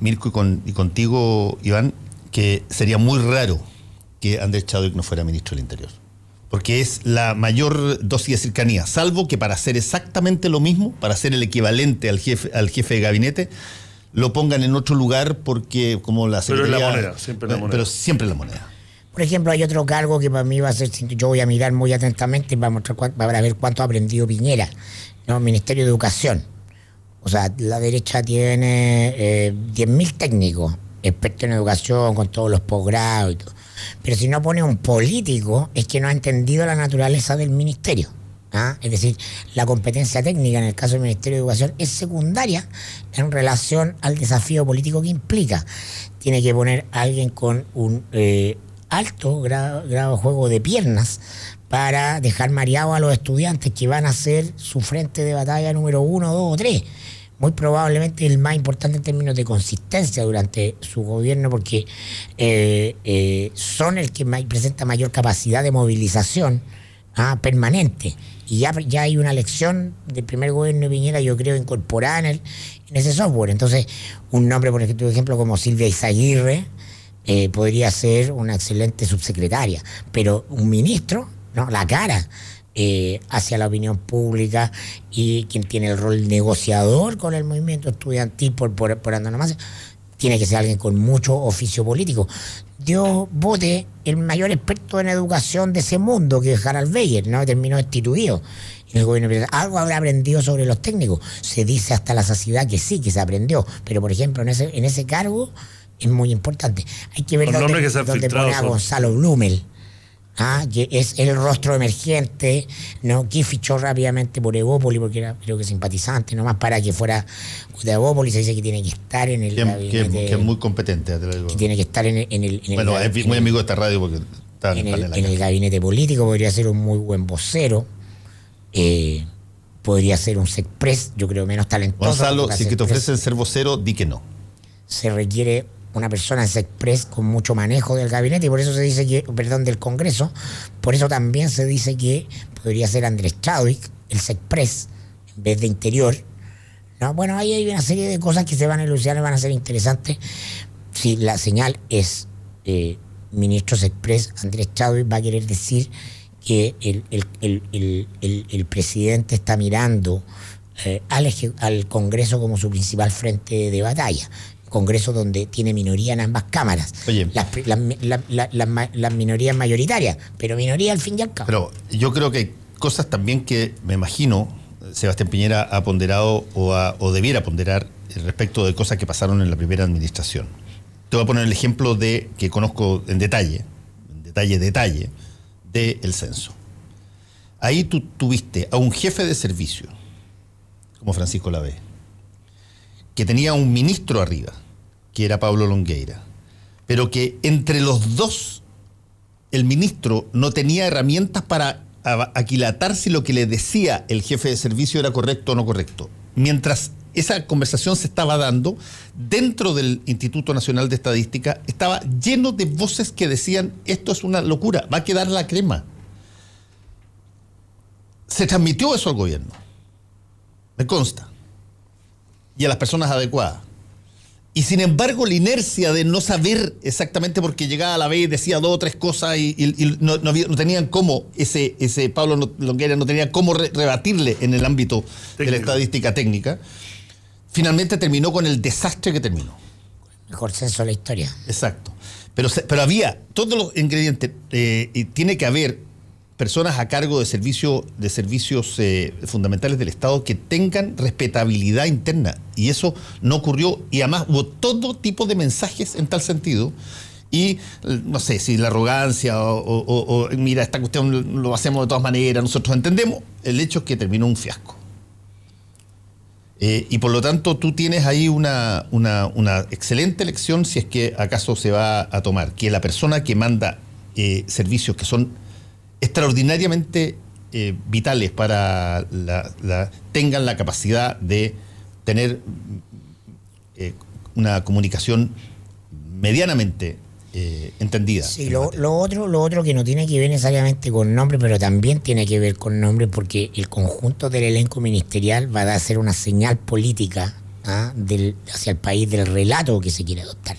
Mirko y contigo, Iván, que sería muy raro que Andrés Chadwick no fuera ministro del Interior. Porque es la mayor dosis de cercanía, salvo que para hacer exactamente lo mismo, para hacer el equivalente al jefe de gabinete, lo pongan en otro lugar porque como la secretaría... Pero es la moneda, siempre la moneda. Pero siempre la moneda. Por ejemplo, hay otro cargo que para mí va a ser, yo voy a mirar muy atentamente para ver cuánto ha aprendido Piñera, ¿no? Ministerio de Educación. O sea, la derecha tiene 10.000 técnicos, expertos en educación, con todos los posgrados y todo. Pero si no pone un político, es que no ha entendido la naturaleza del ministerio. ¿Ah? Es decir, la competencia técnica en el caso del Ministerio de Educación es secundaria en relación al desafío político que implica. Tiene que poner a alguien con un alto grado de juego de piernas para dejar mareados a los estudiantes que van a ser su frente de batalla número 1, 2 o 3. Muy probablemente el más importante en términos de consistencia durante su gobierno, porque son el que presenta mayor capacidad de movilización permanente. Y ya hay una lección del primer gobierno de Piñera, yo creo, incorporada en ese software. Entonces, un nombre, por ejemplo, como Silvia Izaguirre, podría ser una excelente subsecretaria, pero un ministro, no, la cara hacia la opinión pública, y quien tiene el rol negociador con el movimiento estudiantil por antonomasia, tiene que ser alguien con mucho oficio político. Dio bote el mayor experto en educación de ese mundo, que es Harald Beyer, ¿no? Terminó destituido en el gobierno. Algo habrá aprendido sobre los técnicos. Se dice hasta la saciedad que sí, que se aprendió, pero por ejemplo en ese cargo es muy importante. Hay que ver dónde pone a Gonzalo Blumel, que es el rostro emergente, ¿no? Que fichó rápidamente por Evópolis, porque era, creo que simpatizante, nomás para que fuera de Evópolis. Se dice que tiene que estar en el gabinete, que es muy competente, te lo digo. Que tiene que estar en el bueno, es muy amigo de esta radio porque está en el gabinete político. Podría ser un muy buen vocero, podría ser un SECPRES, yo creo menos talentoso. Gonzalo, si que te ofrecen ser vocero, di que no. Se requiere una persona en SECPRES con mucho manejo del gabinete, y por eso se dice que, del Congreso, por eso también se dice que podría ser Andrés Chadwick, el SECPRES, en vez de Interior, ¿no? Bueno, ahí hay una serie de cosas que se van a elucidar y van a ser interesantes. Si la señal es ministro SECPRES, Andrés Chadwick, va a querer decir que el presidente está mirando al Congreso como su principal frente de batalla. Congreso donde tiene minoría en ambas cámaras. Oye, las minorías mayoritarias, pero minoría al fin y al cabo. Pero yo creo que hay cosas también que me imagino Sebastián Piñera ha ponderado o debiera ponderar respecto de cosas que pasaron en la primera administración. Te voy a poner el ejemplo que conozco en detalle del censo. Ahí tú tuviste a un jefe de servicio como Francisco Lavé, que tenía un ministro arriba, que era Pablo Longueira, pero que entre los dos el ministro no tenía herramientas para aquilatar si lo que le decía el jefe de servicio era correcto o no correcto. Mientras esa conversación se estaba dando, dentro del Instituto Nacional de Estadística estaba lleno de voces que decían: esto es una locura, va a quedar la crema. Se transmitió eso al gobierno, me consta, y a las personas adecuadas. Y sin embargo, la inercia de no saber exactamente, porque llegaba a la vez y decía 2 o 3 cosas y no tenían cómo, ese Pablo Longueira no tenía cómo rebatirle en el ámbito técnico de la estadística técnica, finalmente terminó con el desastre que terminó. Mejor censo de la historia. Exacto. Pero había todos los ingredientes, y tiene que haber personas a cargo de servicios fundamentales del Estado que tengan respetabilidad interna, y eso no ocurrió, y además hubo todo tipo de mensajes en tal sentido, y no sé si la arrogancia o mira, esta cuestión lo hacemos de todas maneras, nosotros entendemos. El hecho es que terminó un fiasco, y por lo tanto tú tienes ahí una excelente lección, si es que acaso se va a tomar, que la persona que manda servicios que son extraordinariamente vitales para tengan la capacidad de tener una comunicación medianamente entendida. Sí, lo otro que no tiene que ver necesariamente con nombre, pero también tiene que ver con nombre, porque el conjunto del elenco ministerial va a ser una señal política hacia el país del relato que se quiere adoptar,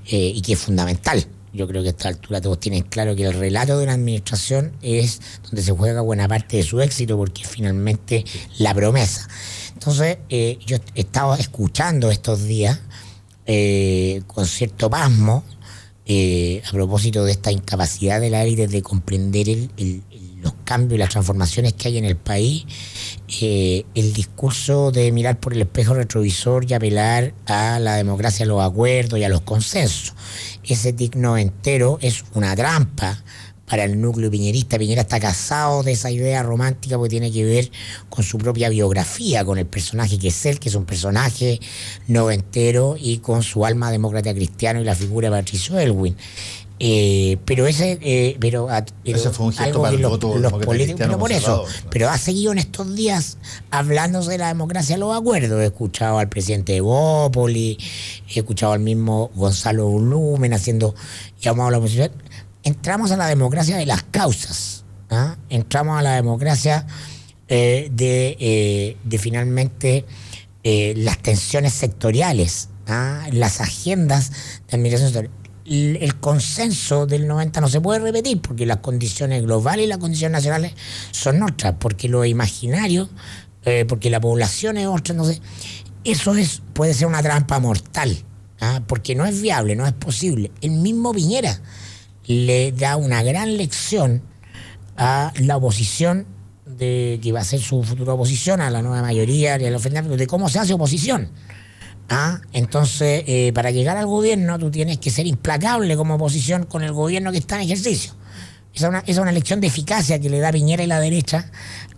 y que es fundamental. Yo creo que a esta altura todos tienen claro que el relato de una administración es donde se juega buena parte de su éxito, porque es finalmente la promesa. Entonces, yo he estado escuchando estos días con cierto pasmo, a propósito de esta incapacidad de la élite de comprender los cambios y las transformaciones que hay en el país, el discurso de mirar por el espejo retrovisor y apelar a la democracia, a los acuerdos y a los consensos. Ese tic noventero es una trampa para el núcleo piñerista. Piñera está casado de esa idea romántica porque tiene que ver con su propia biografía, con el personaje que es él, que es un personaje noventero, y con su alma demócrata cristiano y la figura de Patricio Elwin. Pero ese fue un gesto para el voto políticos, pero por eso, ¿no? pero ha seguido en estos días hablándose de la democracia, los acuerdos. He escuchado al presidente de Bópoli, he escuchado al mismo Gonzalo Blumen haciendo llamado a la oposición. Entramos a la democracia de las causas, entramos a la democracia de finalmente las tensiones sectoriales, las agendas de administración sectorial. El consenso del 90 no se puede repetir, porque las condiciones globales y las condiciones nacionales son otras, porque lo imaginario, porque la población es otra. Entonces, eso puede ser una trampa mortal, porque no es viable, no es posible. El mismo Piñera le da una gran lección a la oposición, de que va a ser su futura oposición, a la nueva mayoría y a los frentes, de cómo se hace oposición. Entonces, para llegar al gobierno tú tienes que ser implacable como oposición con el gobierno que está en ejercicio. Esa es una lección de eficacia que le da Piñera y la derecha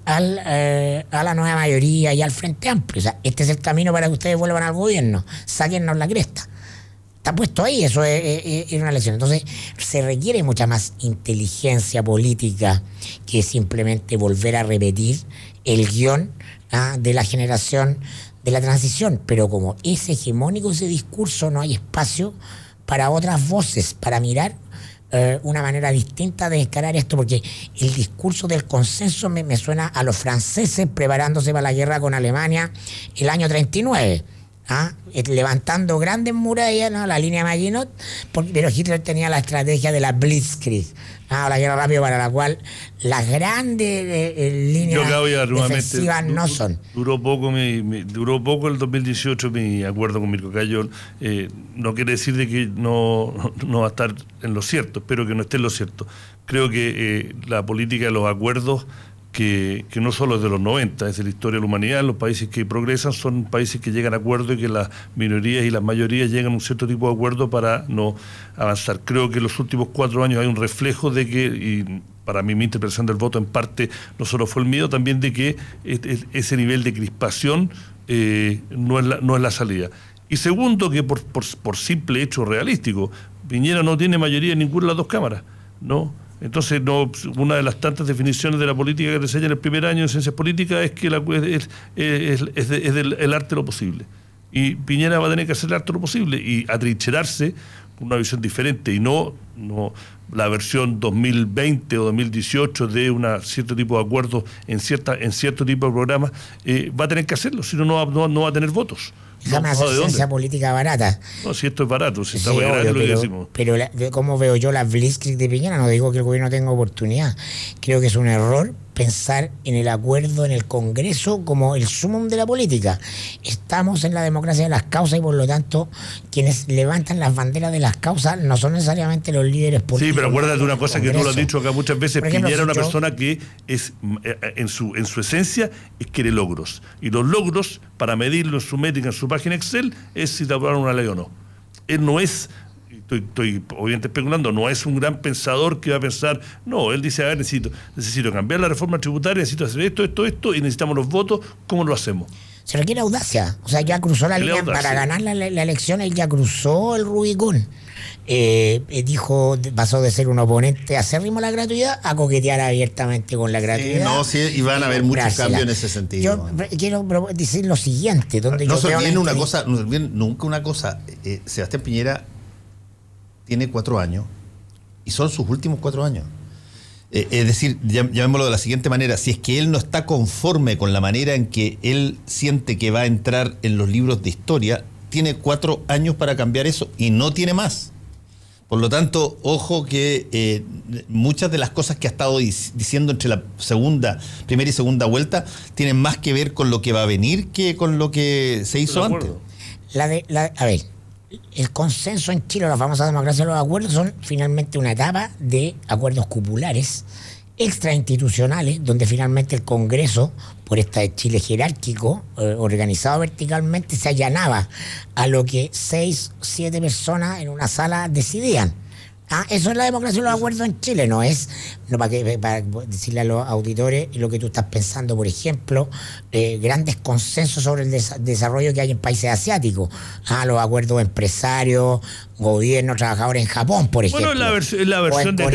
a la nueva mayoría y al Frente Amplio. O sea, este es el camino para que ustedes vuelvan al gobierno, sáquennos la cresta. Está puesto ahí, eso es una lección. Entonces, se requiere mucha más inteligencia política que simplemente volver a repetir el guión de la generación de la transición. Pero como es hegemónico ese discurso, no hay espacio para otras voces, para mirar una manera distinta de encarar esto, porque el discurso del consenso me suena a los franceses preparándose para la guerra con Alemania el año 39. Levantando grandes murallas, la línea Maginot, pero Hitler tenía la estrategia de la Blitzkrieg, la guerra rápida, para la cual las grandes líneas defensivas no son. Duró poco el 2018 mi acuerdo con Mirko Cayón. No quiere decir de que no va a estar en lo cierto, espero que no esté en lo cierto. Creo que la política de los acuerdos, que no solo es de los 90, es de la historia de la humanidad. Los países que progresan son países que llegan a acuerdos, y que las minorías y las mayorías llegan a un cierto tipo de acuerdo para no avanzar. Creo que en los últimos 4 años hay un reflejo de que, y para mí mi interpretación del voto en parte no solo fue el miedo, también de que ese nivel de crispación no es la salida. Y segundo, que por simple hecho realístico, Piñera no tiene mayoría en ninguna de las dos cámaras, ¿no? Entonces, una de las tantas definiciones de la política que te enseñan en el primer año de ciencias políticas es que es el arte de lo posible. Y Piñera va a tener que hacer el arte de lo posible y atrincherarse con una visión diferente y no la versión 2020 o 2018 de cierto tipo de acuerdos en cierto tipo de programas. Va a tener que hacerlo, si no va a tener votos. Déjame hacer ciencia política barata. No, si esto es barato, si está Sí, muy grande lo que pero, decimos. Pero ¿cómo veo yo la Blitzkrieg de Piñera? No digo que el gobierno tenga oportunidad. Creo que es un error pensar en el acuerdo en el Congreso como el sumum de la política. Estamos en la democracia de las causas y por lo tanto quienes levantan las banderas de las causas no son necesariamente los líderes políticos. Sí, pero acuérdate de una cosa que tú lo has dicho acá muchas veces. Por ejemplo, Piñera es una persona que es en su esencia quiere logros. Y los logros, para medirlo en su métrica, en su página Excel, es si te aprobaron una ley o no. Él no es... Estoy obviamente especulando, no es un gran pensador que va a pensar, no, él dice, a ver, necesito cambiar la reforma tributaria, necesito hacer esto, y necesitamos los votos, ¿cómo lo hacemos? Se requiere audacia, o sea, ya cruzó la línea para ganar la elección, él ya cruzó el Rubicón. Pasó de ser un oponente acérrimo a la gratuidad a coquetear abiertamente con la gratuidad. Sí, y van a haber muchos cambios en ese sentido. Yo quiero decir lo siguiente, donde no se olviden nunca una cosa, Sebastián Piñera tiene 4 años y son sus últimos 4 años. Es decir, llamémoslo de la siguiente manera: si es que él no está conforme con la manera en que él siente que va a entrar en los libros de historia, tiene 4 años para cambiar eso y no tiene más. Por lo tanto, ojo que muchas de las cosas que ha estado diciendo entre la primera y segunda vuelta tienen más que ver con lo que va a venir que con lo que se hizo antes. A ver, el consenso en Chile, la famosa democracia de los acuerdos, son finalmente una etapa de acuerdos cupulares extrainstitucionales, donde finalmente el Congreso, por este Chile jerárquico, organizado verticalmente, se allanaba a lo que 6, 7 personas en una sala decidían. Eso es la democracia de los acuerdos en Chile, no para decirle a los auditores lo que tú estás pensando, por ejemplo, grandes consensos sobre el desarrollo que hay en países asiáticos, los acuerdos empresarios, gobierno, trabajadores en Japón, por ejemplo. Bueno, la versión de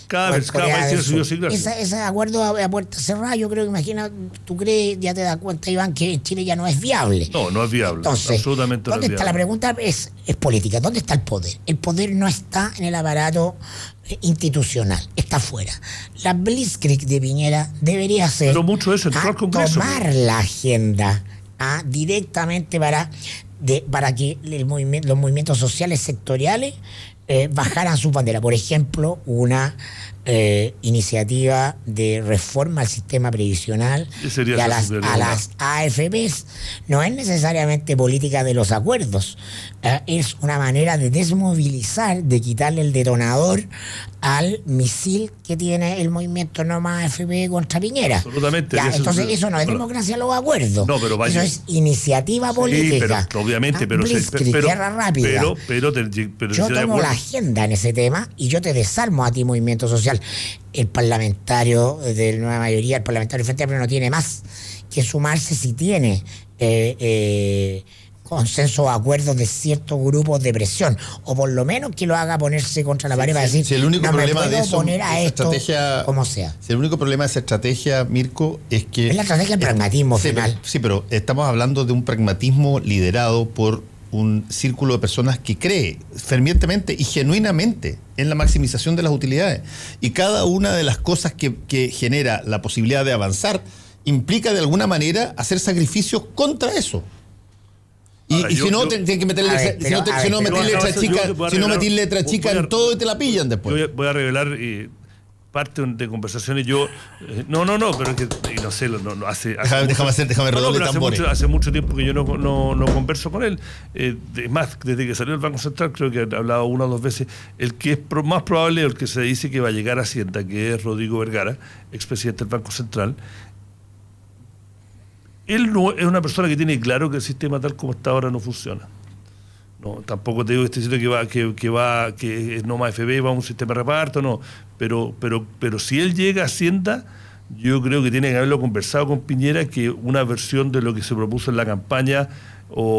cada país tiene su idiosincrasia. Ese acuerdo a puerta cerrada, yo creo que tú crees, ya te das cuenta, Iván, que en Chile ya no es viable. No es viable. Entonces, absolutamente ¿dónde no es está viable? la pregunta? Es política. ¿Dónde está el poder? El poder no está en el aparato institucional, está fuera. La Blitzkrieg de Piñera debería ser pero mucho de eso entró al Congreso, tomar la agenda directamente para que los movimientos sociales sectoriales bajaran su bandera. Por ejemplo, una iniciativa de reforma al sistema previsional y a las AFPs. No es necesariamente política de los acuerdos, es una manera de desmovilizar, de quitarle el detonador al misil que tiene el movimiento No Más AFP contra Piñera. Absolutamente. Entonces eso no es democracia los acuerdos. No, pero vaya. Eso es iniciativa política. Sí, pero obviamente, pero guerra rápida. Pero yo tomo la agenda en ese tema y yo te desarmo a ti, movimiento social. El parlamentario de Nueva Mayoría, el parlamentario del Frente Amplio, no tiene más que sumarse si tiene consenso o acuerdos de ciertos grupos de presión, o por lo menos que lo haga ponerse contra la pared para decir, si el único problema de eso, poner a esto como sea. Si el único problema de esa estrategia, Mirko, es que... Es la estrategia del pragmatismo final. Pero estamos hablando de un pragmatismo liderado por un círculo de personas que cree fervientemente y genuinamente en la maximización de las utilidades. Y cada una de las cosas que genera la posibilidad de avanzar implica de alguna manera hacer sacrificios contra eso. Y si no, tienen que meterle letra chica en todo y te la pillan después. Voy a revelar parte de conversaciones. No, pero es que no sé, déjame redoble tambores. Hace mucho tiempo que yo no converso con él. Es más, desde que salió el Banco Central, creo que ha hablado 1 o 2 veces. El que es más probable, el que se dice que va a llegar a Hacienda, que es Rodrigo Vergara, expresidente del Banco Central. Él no es una persona que tiene claro que el sistema tal como está ahora no funciona. No, tampoco te digo que es No Más FB, va a un sistema de reparto, no. Pero si él llega a Hacienda, yo creo que tiene que haberlo conversado con Piñera, que una versión de lo que se propuso en la campaña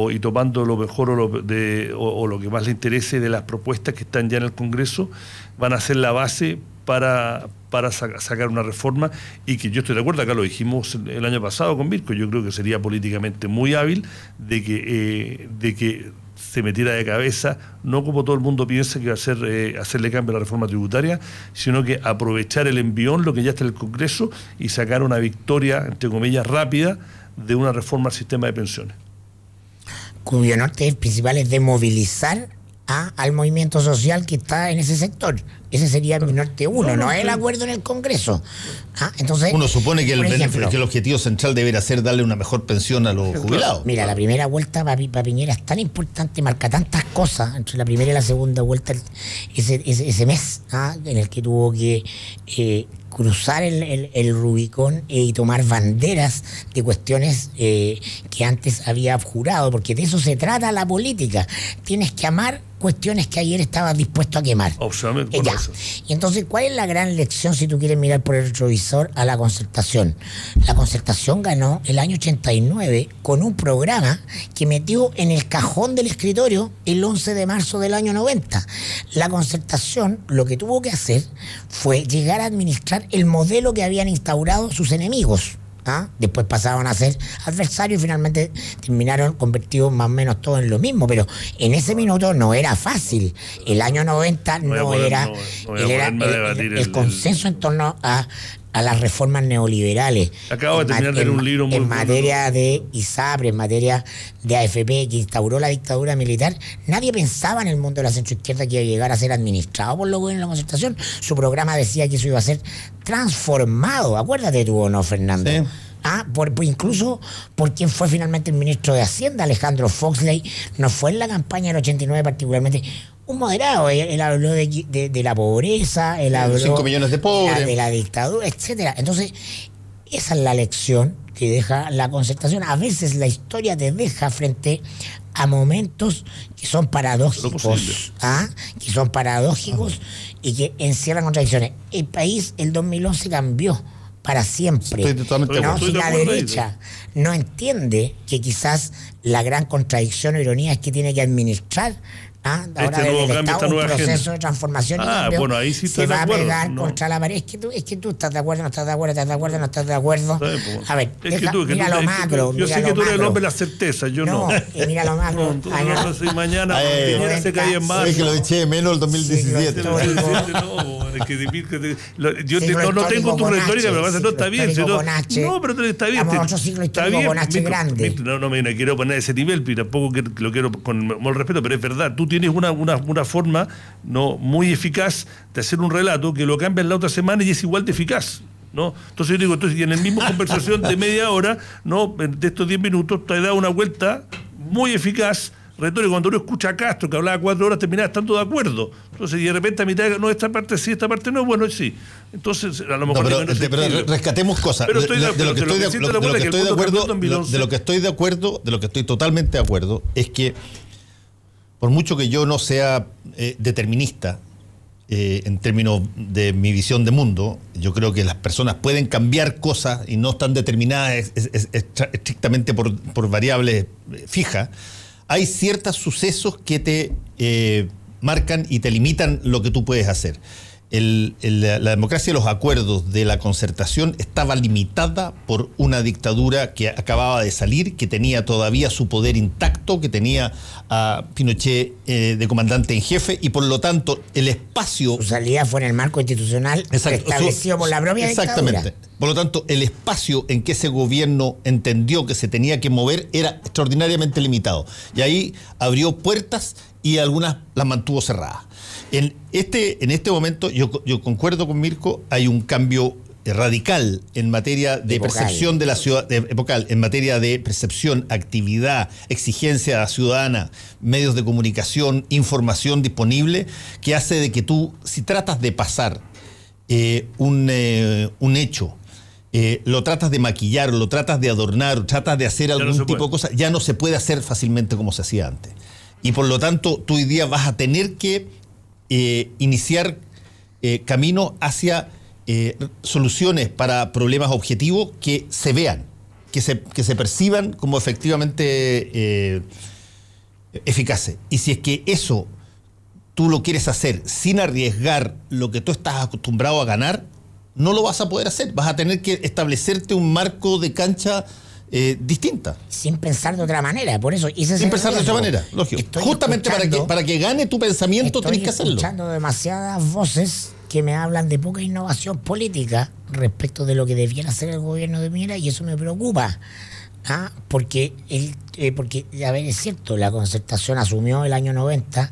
y tomando lo mejor o lo que más le interese de las propuestas que están ya en el Congreso, van a ser la base para sacar una reforma, y que yo estoy de acuerdo, acá lo dijimos el año pasado con Mirko, yo creo que sería políticamente muy hábil de que se metiera de cabeza, no como todo el mundo piensa que va a ser hacerle cambio a la reforma tributaria, sino que aprovechar el envión, lo que ya está en el Congreso, y sacar una victoria, entre comillas, rápida de una reforma al sistema de pensiones. Cuyo norte principal es de movilizar al movimiento social que está en ese sector. Ese sería mi norte 1, no es el acuerdo en el Congreso. Entonces, uno supone que ejemplo, el objetivo central debería ser darle una mejor pensión a los jubilados. Mira, la primera vuelta para Piñera es tan importante, marca tantas cosas entre la primera y la segunda vuelta, ese mes en el que tuvo que cruzar el Rubicón y tomar banderas de cuestiones que antes había jurado, porque de eso se trata la política. Tienes que amar cuestiones que ayer estabas dispuesto a quemar. Ya. Y entonces, ¿cuál es la gran lección si tú quieres mirar por el retrovisor a la Concertación? La Concertación ganó el año 89 con un programa que metió en el cajón del escritorio el 11 de marzo del año 90. La Concertación lo que tuvo que hacer fue llegar a administrar el modelo que habían instaurado sus enemigos. Después pasaban a ser adversarios y finalmente terminaron convertidos más o menos todos en lo mismo, pero en ese minuto no era fácil. El año 90 era el consenso en torno a las reformas neoliberales. Acabo de terminar de leer un libro muy en materia de ISAPRE, en materia de AFP, que instauró la dictadura militar. Nadie pensaba en el mundo de la centroizquierda que iba a llegar a ser administrado por los gobiernos de la Concertación. Su programa decía que eso iba a ser transformado. Acuérdate tú, ¿o no, Fernando? Sí. Incluso por quien fue finalmente el ministro de Hacienda, Alejandro Foxley, no fue en la campaña del 89 particularmente un moderado. Él habló de la pobreza, él habló 5 millones de pobres, de la dictadura, etcétera. Entonces, esa es la lección que deja la Concertación. A veces la historia te deja frente a momentos que son paradójicos, que son paradójicos y que encierran contradicciones. El país, el 2011 cambió para siempre. Si la derecha no entiende que quizás la gran contradicción o ironía es que tiene que administrar ahora el Estado un proceso de transformación y cambio, bueno, ahí sí se va a pegar contra la pared. Es que tú estás de acuerdo, no estás de acuerdo, estás de acuerdo, no estás de acuerdo. A ver, mira lo macro. Yo sé que tú eres el hombre de la certeza, yo no. Mira lo macro. Mañana Piñera se cae en marzo. Es que lo eché de menos el 2017. Yo no tengo tu retórica, pero no está bien. No, pero está bien. Estamos en otro ciclo histórico con H grande. No me quiero poner a ese nivel, pero tampoco lo quiero con mal respeto, pero es verdad. Tú tienes una forma muy eficaz de hacer un relato que lo cambias la otra semana y es igual de eficaz, ¿no? Entonces yo digo, y en la misma conversación de media hora, ¿no?, de estos 10 minutos, te has dado una vuelta muy eficaz, retórica. Cuando uno escucha a Castro, que hablaba 4 horas, terminaba estando de acuerdo. Entonces, y de repente a mitad, no, esta parte sí, esta parte no, bueno, sí. Entonces, a lo mejor... pero rescatemos cosas. De lo que estoy totalmente de acuerdo, es que por mucho que yo no sea determinista en términos de mi visión de mundo, yo creo que las personas pueden cambiar cosas y no están determinadas estrictamente por variables fijas. Hay ciertos sucesos que te marcan y te limitan lo que tú puedes hacer. La democracia de los acuerdos de la Concertación estaba limitada por una dictadura que acababa de salir, que tenía todavía su poder intacto, que tenía a Pinochet de comandante en jefe, y por lo tanto el espacio... Su salida fue en el marco institucional establecido por la propia dictadura. Exactamente. Por lo tanto, el espacio en que ese gobierno entendió que se tenía que mover era extraordinariamente limitado. Y ahí abrió puertas y algunas las mantuvo cerradas. En este momento, yo concuerdo con Mirko, hay un cambio radical en materia de percepción de la ciudad, epocal, en materia de percepción, actividad, exigencia ciudadana, medios de comunicación, información disponible, que hace de que tú, si tratas de pasar un hecho, lo tratas de maquillar, lo tratas de adornar, tratas de hacer algún tipo de cosa, ya no se puede hacer fácilmente como se hacía antes. Y por lo tanto, tú hoy día vas a tener que iniciar camino hacia soluciones para problemas objetivos que se vean, que se perciban como efectivamente eficaces. Y si es que eso tú lo quieres hacer sin arriesgar lo que tú estás acostumbrado a ganar, no lo vas a poder hacer. Vas a tener que establecerte un marco de cancha distinta. Sin pensar de otra manera, por eso. Sin pensar de otra manera, lógico. Justamente para que gane tu pensamiento tenés que hacerlo. Estoy escuchando demasiadas voces que me hablan de poca innovación política respecto de lo que debiera hacer el gobierno de Piñera, y eso me preocupa. Porque, a ver, es cierto, la Concertación asumió el año 90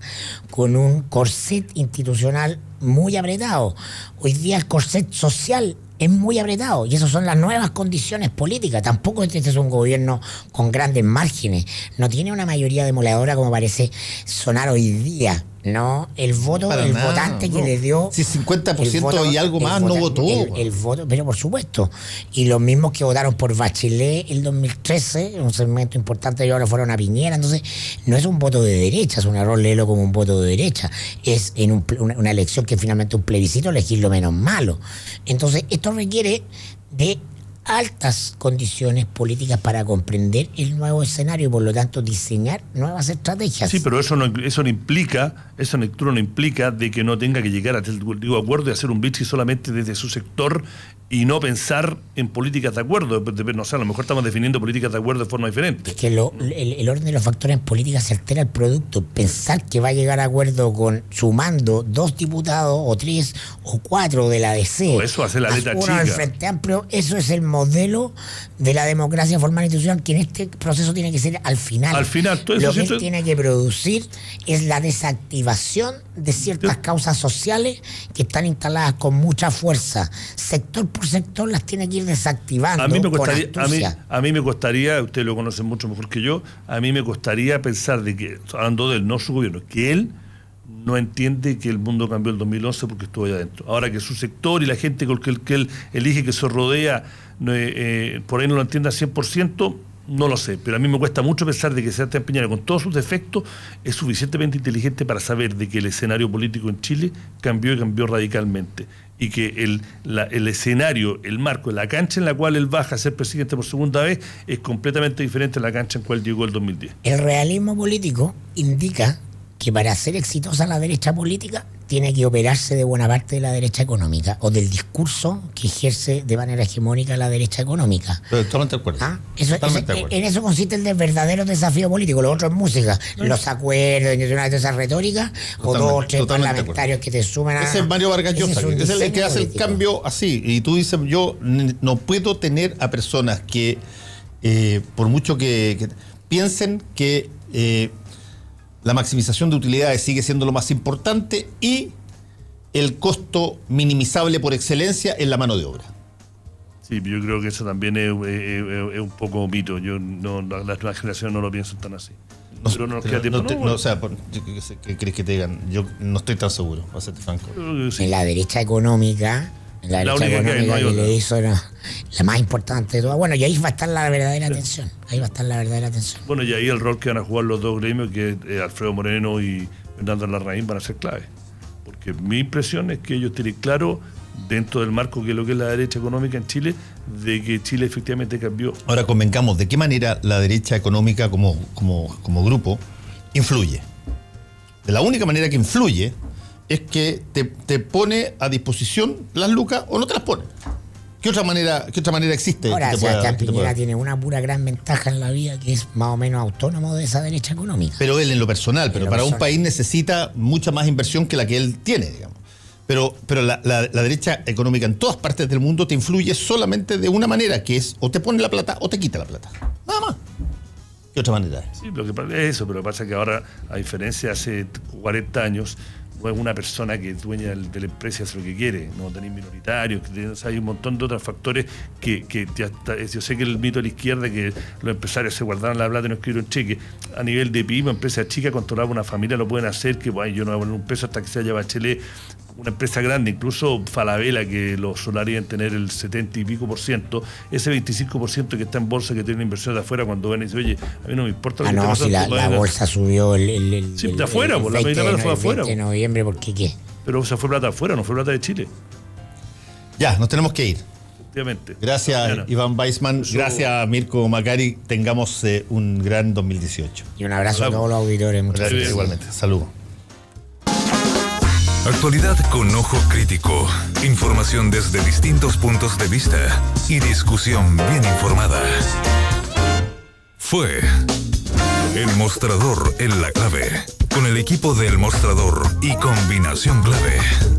con un corset institucional muy apretado. Hoy día el corset social es muy apretado y esas son las nuevas condiciones políticas. Tampoco este es un gobierno con grandes márgenes. No tiene una mayoría demoledora como parece sonar hoy día. No, el voto del votante que le dio... Si 50% y algo más no votó. El voto, pero por supuesto. Y los mismos que votaron por Bachelet el 2013, un segmento importante de ellos ahora fueron a Piñera. Entonces, no es un voto de derecha, es un error leerlo como un voto de derecha. Es en una elección que finalmente un plebiscito, elegir lo menos malo. Entonces, esto requiere de altas condiciones políticas para comprender el nuevo escenario y por lo tanto diseñar nuevas estrategias. Sí, pero eso no implica, esa lectura no implica de que no tenga que llegar a el acuerdo y hacer un bichi solamente desde su sector y no pensar en políticas de acuerdo. No sé, a lo mejor estamos definiendo políticas de acuerdo de forma diferente. Es que el orden de los factores en política se altera el producto. Pensar que va a llegar a acuerdo con sumando 2 diputados o 3 o 4 de la DC, o eso hace la letra uno chica del Frente Amplio, eso es el modelo de la democracia formal institucional que en este proceso tiene que ser al final. Al final, todo eso lo que él tiene que producir es la desactivación de ciertas causas sociales que están instaladas con mucha fuerza. Sector por sector las tiene que ir desactivando. A mí me costaría, ustedes lo conocen mucho mejor que yo, a mí me costaría pensar de que, hablando de él, no su gobierno, que él no entiende que el mundo cambió el 2011 porque estuvo allá adentro. Ahora que su sector y la gente con que él elige, que se rodea, por ahí no lo entienda 100%, no lo sé, pero a mí me cuesta mucho pensar de que Sebastián Piñera, con todos sus defectos, es suficientemente inteligente para saber de que el escenario político en Chile cambió radicalmente y que el escenario, el marco, la cancha en la cual él baja a ser presidente por segunda vez es completamente diferente a la cancha en la cual llegó el 2010. El realismo político indica que para ser exitosa la derecha política tiene que operarse de buena parte de la derecha económica o del discurso que ejerce de manera hegemónica la derecha económica. Totalmente de acuerdo. En eso consiste el verdadero desafío político. Lo otro es música. Los acuerdos, una de esas retóricas, o 2 o 3 parlamentarios que te suman a... Ese es Mario Vargas Llosa, es el que hace político. El cambio así. Y tú dices, yo no puedo tener a personas que, por mucho que piensen que... la maximización de utilidades sigue siendo lo más importante y el costo minimizable por excelencia en la mano de obra. Sí, yo creo que eso también es un poco mito. Las nuevas generaciones no lo piensan tan así. Pero no nos queda tiempo. ¿Qué crees que te digan? Yo no estoy tan seguro, para serte franco. Sí. En la derecha económica... La derecha económica que le hizo la más importante de todas. Bueno, y ahí va a estar la verdadera tensión. Bueno, y ahí el rol que van a jugar los dos gremios, que Alfredo Moreno y Fernando Larraín, van a ser clave. Porque mi impresión es que ellos tienen claro, dentro del marco que es lo que es la derecha económica en Chile, de que Chile efectivamente cambió. Ahora convencamos, ¿de qué manera la derecha económica como grupo influye? De la única manera que influye es que te pone a disposición las lucas o no te las pone. ¿Qué otra manera existe? Ahora, Sebastián Piñera tiene una pura gran ventaja en la vida, que es más o menos autónomo de esa derecha económica. Pero él en lo personal, para un país necesita mucha más inversión que la que él tiene, digamos. Pero la derecha económica en todas partes del mundo te influye solamente de una manera, que es o te pone la plata o te quita la plata. Nada más. ¿Qué otra manera es? Sí, lo que pasa es eso, pero pasa que ahora, a diferencia de hace 40 años, no es una persona que es dueña de la empresa y hace lo que quiere, no tenéis minoritarios, hay un montón de otros factores que ya está. Yo sé que el mito de la izquierda, que los empresarios se guardaron la plata y no escribieron cheque, a nivel de PYME, empresa chica, controlar una familia lo pueden hacer, que bueno, yo no voy a poner un peso hasta que se haya Bachelet. Una empresa grande, incluso Falabella, que los solares tener el 70 y pico %, ese 25% que está en bolsa, que tiene una inversión de afuera, cuando ven y dicen, oye, a mí no me importa lo que no, si la bolsa subió sí, de afuera, por la medida fue afuera. De noviembre, ¿por qué? Pero se fue plata afuera, no fue plata de Chile. Ya, nos tenemos que ir. Efectivamente. Gracias, Iván Weissman. Gracias, Mirko Macari. Tengamos un gran 2018. Y un abrazo a todos los auditores. Muchas gracias. Igualmente. Saludos. Actualidad con ojo crítico, información desde distintos puntos de vista y discusión bien informada. Fue El Mostrador en la Clave, con el equipo del Mostrador y Combinación Clave.